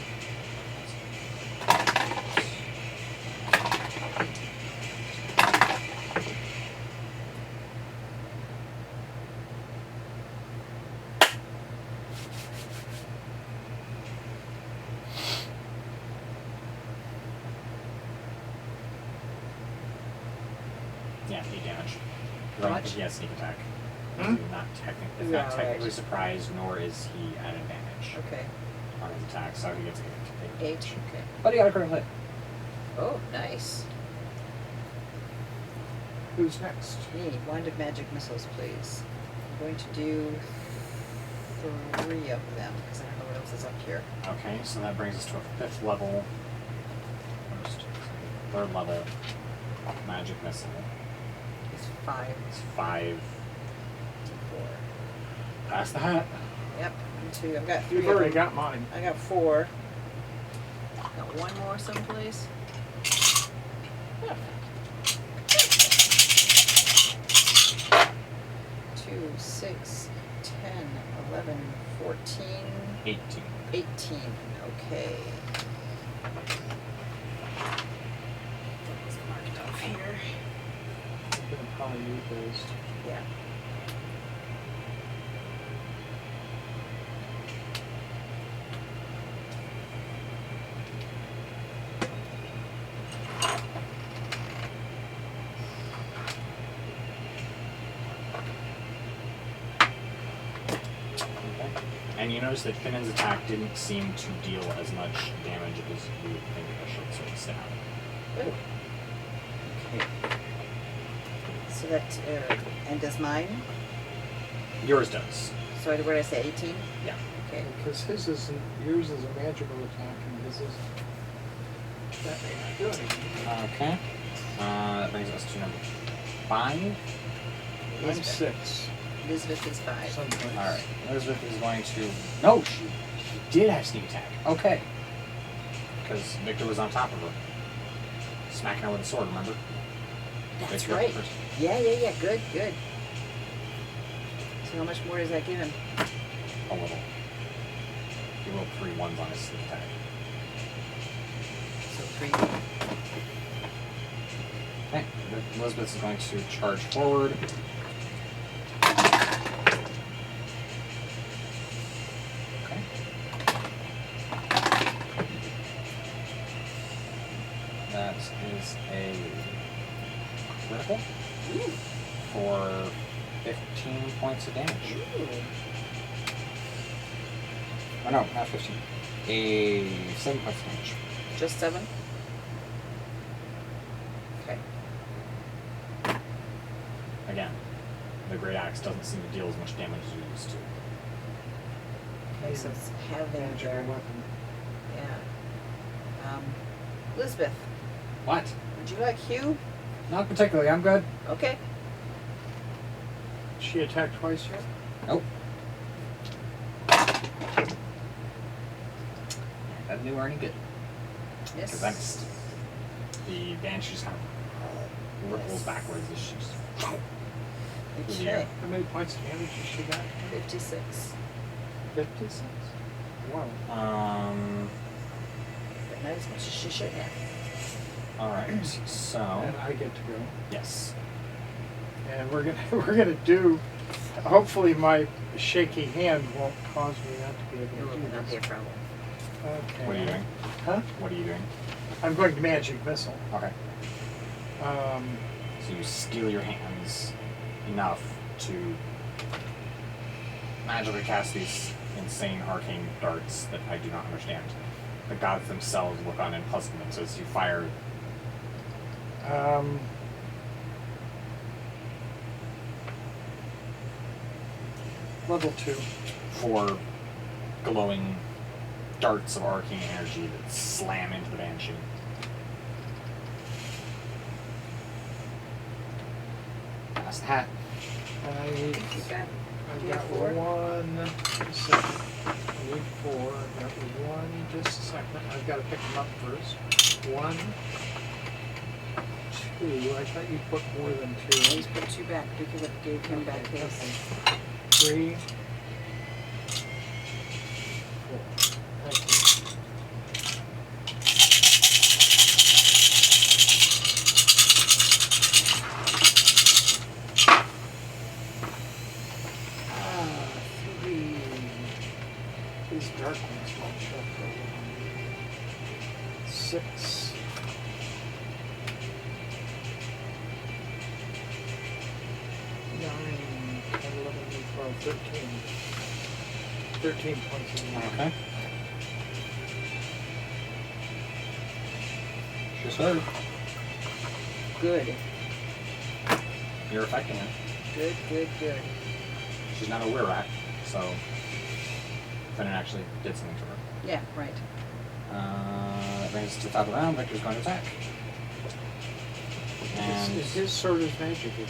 Yeah, 8 damage. How much? He has sneak attack. Hmm? He's not technically, Yeah, not technically right. surprised, nor is he at advantage Okay. on his attack, so he gets 8. 8. Okay. But he got a critical hit. Oh, nice. Who's next? Me. Wand of magic missiles, please. I'm going to do 3 of them because I don't know what else is up here. Okay, so that brings us to a 5th level. First, 3rd level magic missile. It's 5. It's 5. D4. Pass the hat. Yep. 2. I've got 3. You've of already them. got mine. I got 4. Got 1 more someplace. Yeah. 2, 6, 10, 11, 14, 18. 18. Okay. That was marked off here. I'm gonna probably need those. Yeah. Okay. And you notice that Finnan's attack didn't seem to deal as much damage as you would think a short sword stab. Good. Okay. So that, and does mine? Yours does. So what did I say, 18? Yeah. Okay. Because his isn't, yours is a magical attack and his isn't. That may not do anything. Okay. That brings us to number 5. I'm 6. Elizabeth is 5. Someplace. Alright. Elizabeth is going to. No, she did have sneak attack. Okay. Because Victor was on top of her. Smacking her with a sword, remember? That's Victor right. first. Yeah. Good. So how much more does that give him? A little. He rolled 3 1s on his sneak attack. So 3. Okay. Elizabeth is going to charge forward. Okay. That is a critical Ooh. for 15 points of damage. Ooh. Oh no, not 15. A 7 points of damage. Just 7? Okay. Again, the Great Axe doesn't seem to deal as much damage as it used to. Okay, so it's having Magical their, weapon. yeah. Elizabeth, What? would you like Hugh? Not particularly, I'm good. Okay. She attacked twice yet? Nope. That didn't do her any good. Yes. Because I missed. The Banshee just kind of ripples backwards as she's. Okay. How many points of damage has she got? 56. 56? Wow. But not as much as she should have. Alright, so. And I get to go. Yes. And we're gonna do. Hopefully, my shaky hand won't cause me not to be It able will to do not be a this. problem. Okay. What are you doing? Huh? What are you doing? I'm going to magic missile. Okay. So you steel your hands enough to magically cast these insane arcane darts that I do not understand. the gods themselves look on in puzzlement as you fire? Level 2. 4 glowing darts of arcane energy that slam into the Banshee. Last hat. You got I've you got have 4? 1. Just a second. I need 4. I've got 1. Just a second. I've got to pick them up first. 1, 2. I thought you put more than 2. He's put 2 back because it gave him back his. 3, 4. Thank you. Ah, 3. These dark ones won't show for a while. 6. 9, 10, 11, 12, 13. 13 points of damage. Okay. She's hurt. Good. You're affecting her. Good, good, good. She's not a Wirak, so Brennan actually did something to her. Yeah, right. That brings us to the top of the round. Victor's going to attack. And Is his sword as magic again?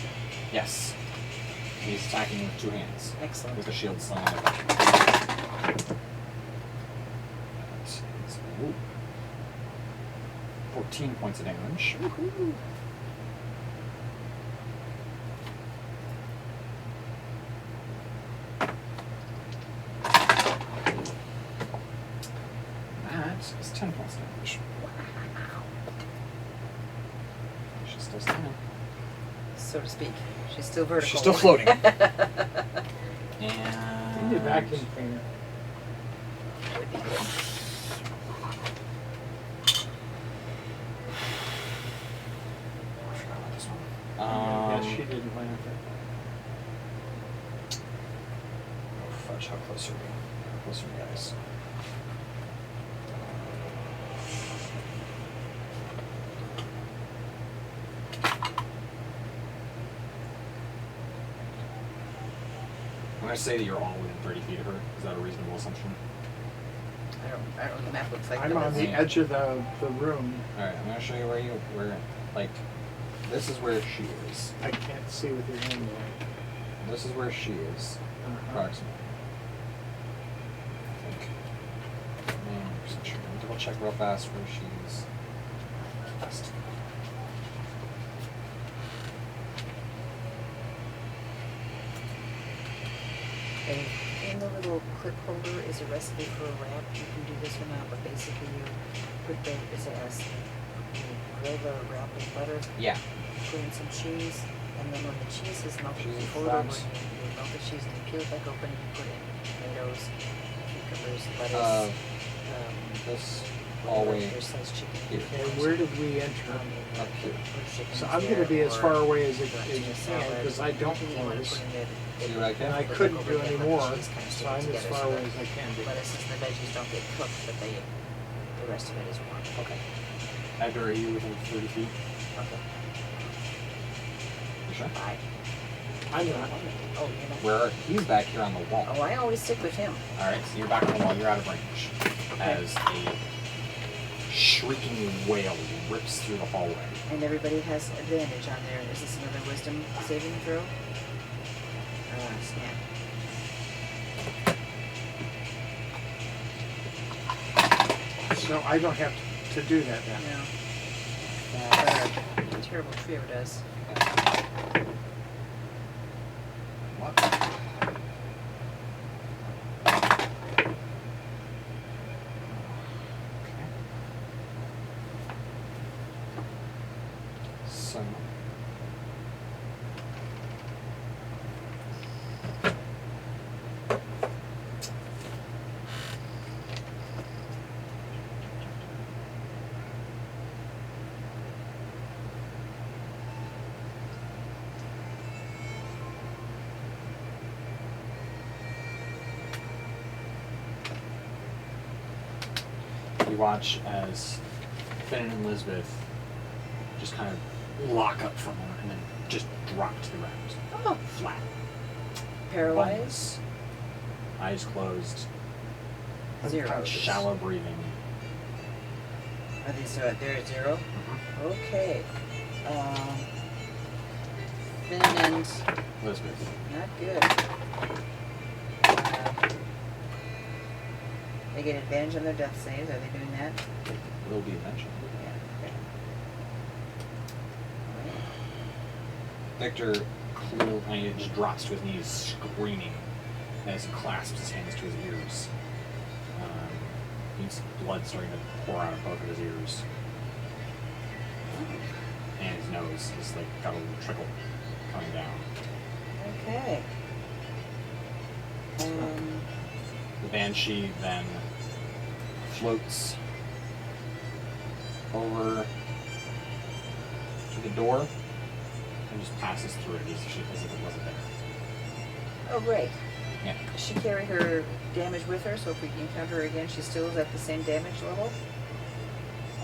yes, he's attacking with 2 hands Excellent. with a shield slung on his back. That is, ooh, 14 points of damage. Woohoo. That is 10 points of damage. She's still standing. So to speak. She's still vertical. She's still floating. You And need a vacuum cleaner. Would be good. I forgot about this one. Yes, she didn't laugh Oh, fudge, how close are we? How close are you guys? I'm going to say that you're all within 30 feet of her. Is that a reasonable assumption? I don't know what the map looks like. I'm but on the it's- edge of the room. Alright, I'm going to show you where, like, this is where she is. I can't see with your hand there. This is where she is, approximately. I think. 90% sure. Let me double check real fast where she's. Best. And in the little clip holder is a recipe for a wrap. You can do this or not, but basically you put the, you grill the wrap in butter, Yeah. put in some cheese, and then when the cheese is melted, Cheese you fold it over fries. and you melt the cheese and you peel it back open and you put in tomatoes, cucumbers, lettuce, Uh, This hallway your sliced chicken. here. And where did we enter? Up here. So I'm going to be as far away as you can because I don't close. See what I And can? I couldn't do any more, so I'm as far away as I can be. Lettuces and the veggies don't get cooked, but the rest of it is warm. Okay. Edgar, are you within 30 feet? Okay. You sure? Bye. I'm not. Oh, you're not. Where he's back here on the wall. Oh, I always stick with him. Alright, so you're back on the wall, you're out of range. As a shrieking wail rips through the hallway. And everybody has advantage on there. Is this another wisdom saving throw? Snap. So I don't have to do that then. No. But a terrible trio does. What? So. You watch as Finn and Elizabeth just kind of lock up from her and then just drop to the ground. Oh, Flat. paralyzed. Boneless. Eyes closed. Zeros. Shallow breathing. Are they so they're at 0? Mm-hmm. Okay. Finn and Elizabeth. not good. They get advantage on their death saves. Are they doing that? It will be eventually. Yeah. Okay. Victor clearly just drops to his knees, screaming as he clasps his hands to his ears. He's blood starting to pour out of both of his ears. And his nose is like got a little trickle coming down. Okay. The Banshee then floats over to the door and just passes through it as if it wasn't there. Oh, great. Yeah. Does she carry her damage with her, so if we encounter her again, she still is at the same damage level?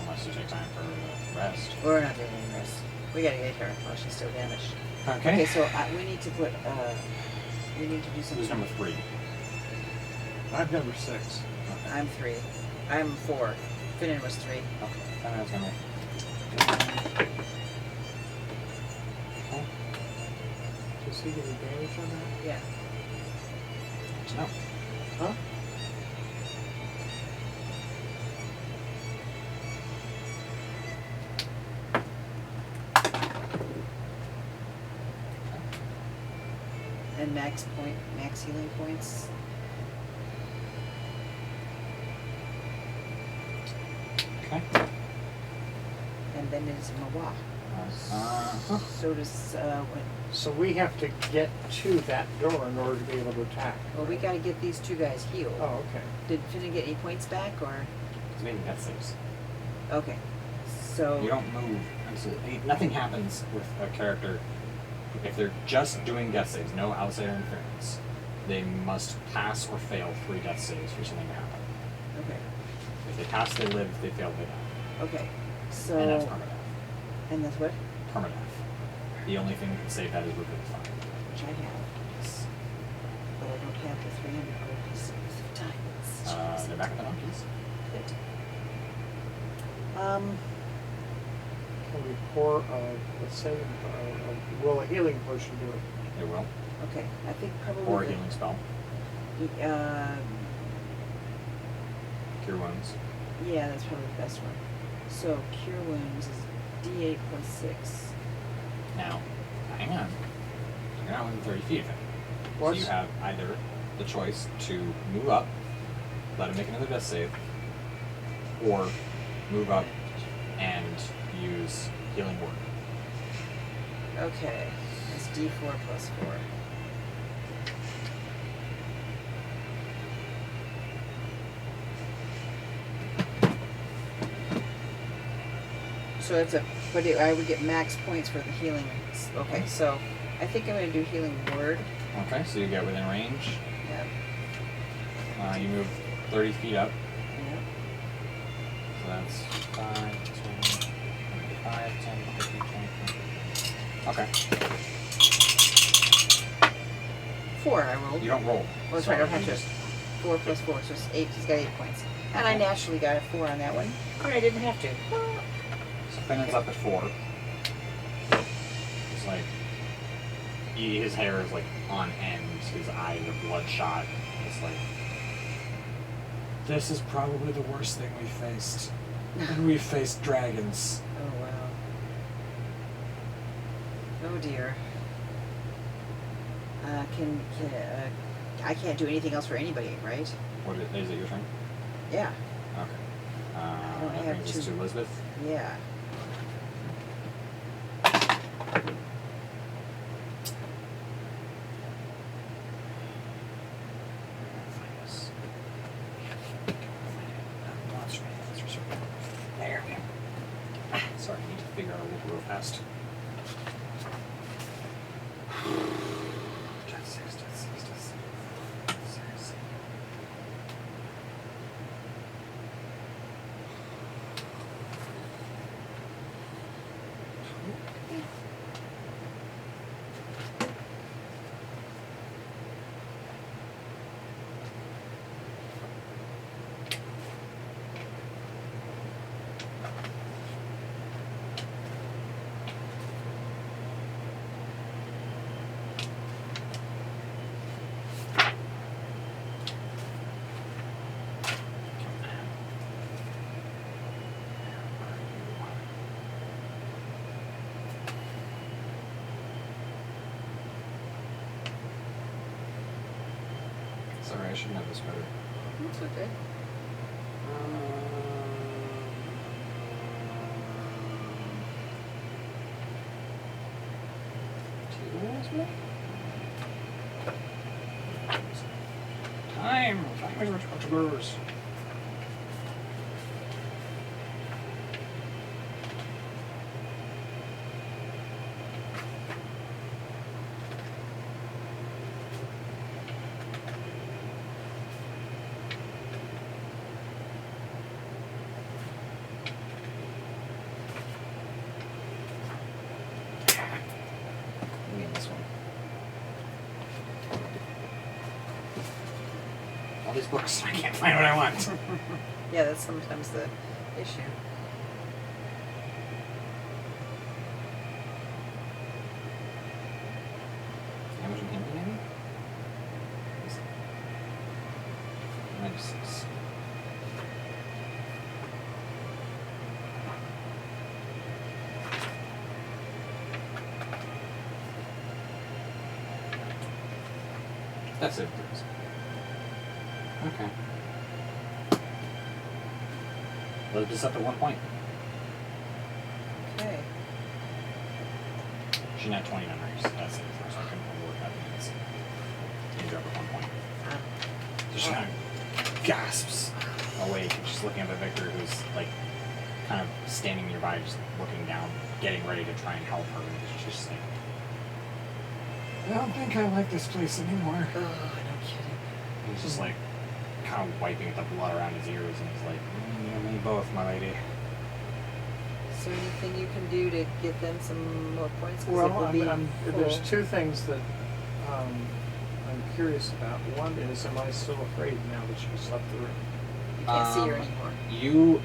Unless you take time for rest. We're not doing any rest. We gotta get her while she's still damaged. Okay. Okay, so we need to put, we need to do something. Who's number 3? I'm number 6. Okay. I'm 3. I'm 4. Finnan was 3. Okay. Then I was gonna... Okay. Does he get advantage on that? Yeah. No. Huh? And max healing points. Okay. And then it's Mawa. Uh-huh. So does, So we have to get to that door in order to be able to attack. well, we gotta get these 2 guys healed. Oh, okay. Did Finnan get any points back, or? He's making death saves. Okay. So. You don't move until nothing happens with a character if they're just doing death saves, no outside interference. They must pass or fail 3 death saves for something to happen. Okay. If they pass, they live. If they fail, they die. Okay. So. And that's permadeath. And that's what? Permadeath. The only thing that can save that is Revivify. Which I have. Yes. But I don't have the 300 gold pieces of diamonds. They're back at the monkeys. Good. Can we pour a saving, will a healing potion do it? They will. Okay. I think probably. Or a healing spell. Cure wounds. Yeah, that's probably the best one. So, Cure Wounds is D8 plus 6. Now, hang on. You're not within 30 feet of him. What? So you have either the choice to move up, let him make another death save, or move up and use Healing Word. Okay. That's D4 plus 4. So it's I would get max points for the healing. Okay, so I think I'm going to do Healing Word. Okay, so you get within range. Yeah. You move 30 feet up. Yeah. So that's 5, 10, 5, 10, 15, 20, 20. Okay. 4 I rolled. You don't roll. Well, that's right, I don't have you to. just- 4 plus 4, so it's 8. He's got 8 points. And I naturally got a 4 on that one. Or I didn't have to. So Finnan's up at 4. It's like his hair is like on end, his eyes are bloodshot. It's like this is probably the worst thing we've faced. And we've faced dragons. Oh, wow. Oh, dear. I can't do anything else for anybody, right? What is it your turn? Yeah. Okay. don't That have brings us to- to Elizabeth. Yeah. There we go. Sorry, I need to figure out a loop real fast. Sorry, I should know this better. That's okay. Time is responsibles. This one. All these books, I can't find what I want. Yeah, that's sometimes the issue. Damage and hindering maybe? 96. That's it. Okay. Let's just up to 1 point. Okay. She not 20 memories. That's it. So I couldn't work out the minutes. You drop at 1 point. So she kind of gasps awake and she's looking at the vicar who's like kind of standing nearby, just looking down, getting ready to try and help her. And she's just like, I don't think I like this place anymore. Oh, no kidding. He's just like kind of wiping the blood around his ears and he's like, you and me both, my lady. Is there anything you can do to get them some more points? 'Cause it Well, will be there's full. 2 things that I'm curious about. One is, am I still afraid now that she's left the room? You can't see her anymore. You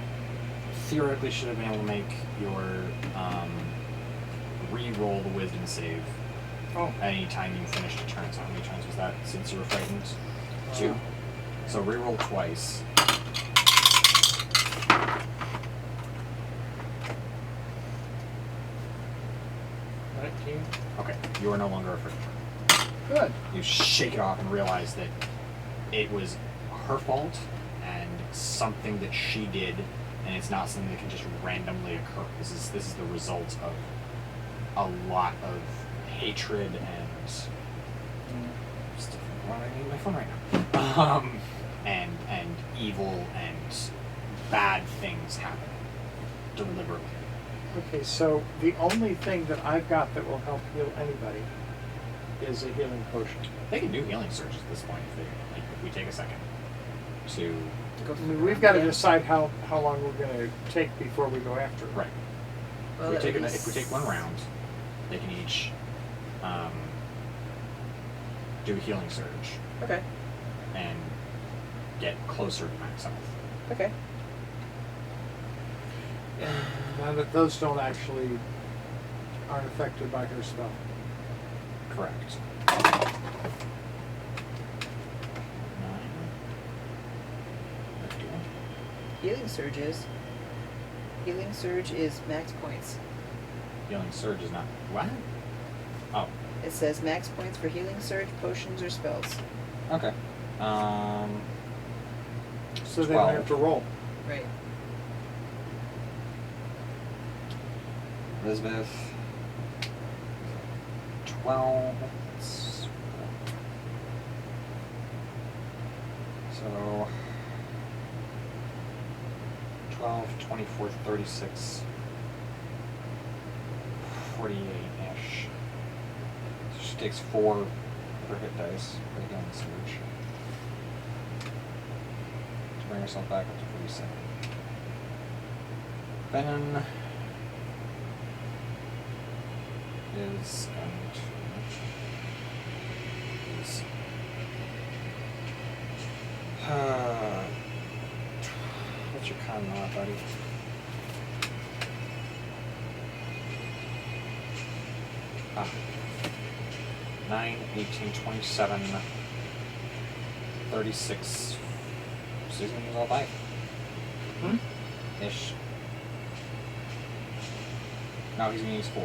theoretically should have been able to make your re-roll the wisdom save Oh. any time you finished a turn. So how many turns was that since you were frightened? 2. So re-roll twice. 19. Okay, you are no longer afraid. Good. You shake it off and realize that it was her fault and something that she did, and it's not something that can just randomly occur. This is the result of a lot of hatred and stuff. Why do I need my phone right now? And evil and bad things happen deliberately. Okay, so the only thing that I've got that will help heal anybody is a healing potion. They can do healing surge at this point if we take a second to. Go I mean, we've got to decide how long we're going to take before we go after it. Right. Well, if that would we take 1 round, they can each do a healing surge Okay. and get closer to max health. Okay. Now that those don't actually aren't affected by her spell. Correct. 9. 51. Healing surge is max points. Healing surge is not what? Oh, It says max points for healing surge, potions, or spells. okay. So they don't have to roll. Right. Elizabeth. 12. So 12, 24, 36, 48-ish. So she takes 4 of her hit dice for the healing surge to bring herself back up to 47. Venom is going to is what's your con mod, buddy? Ah. 9, 18, 27, 36. So he's gonna use all 5. Ish. No, he's gonna use 4.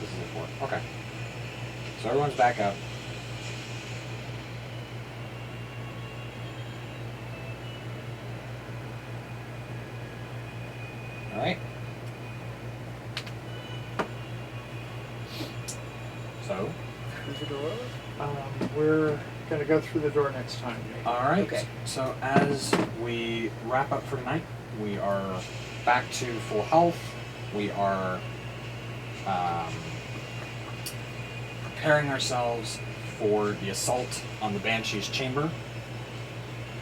This is a 4. Okay. So everyone's back up. Alright. So, Through the door? We're gonna go through the door next time, maybe. alright. Okay. So, as we wrap up for tonight, we are back to full health. We are preparing ourselves for the assault on the Banshees chamber,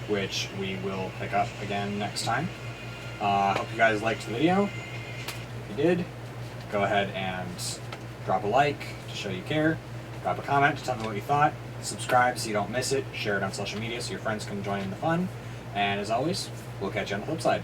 which we will pick up again next time. Hope you guys liked the video. If you did, go ahead and drop a like to show you care. Drop a comment to tell me what you thought. Subscribe so you don't miss it. Share it on social media so your friends can join in the fun. And as always, we'll catch you on the flip side.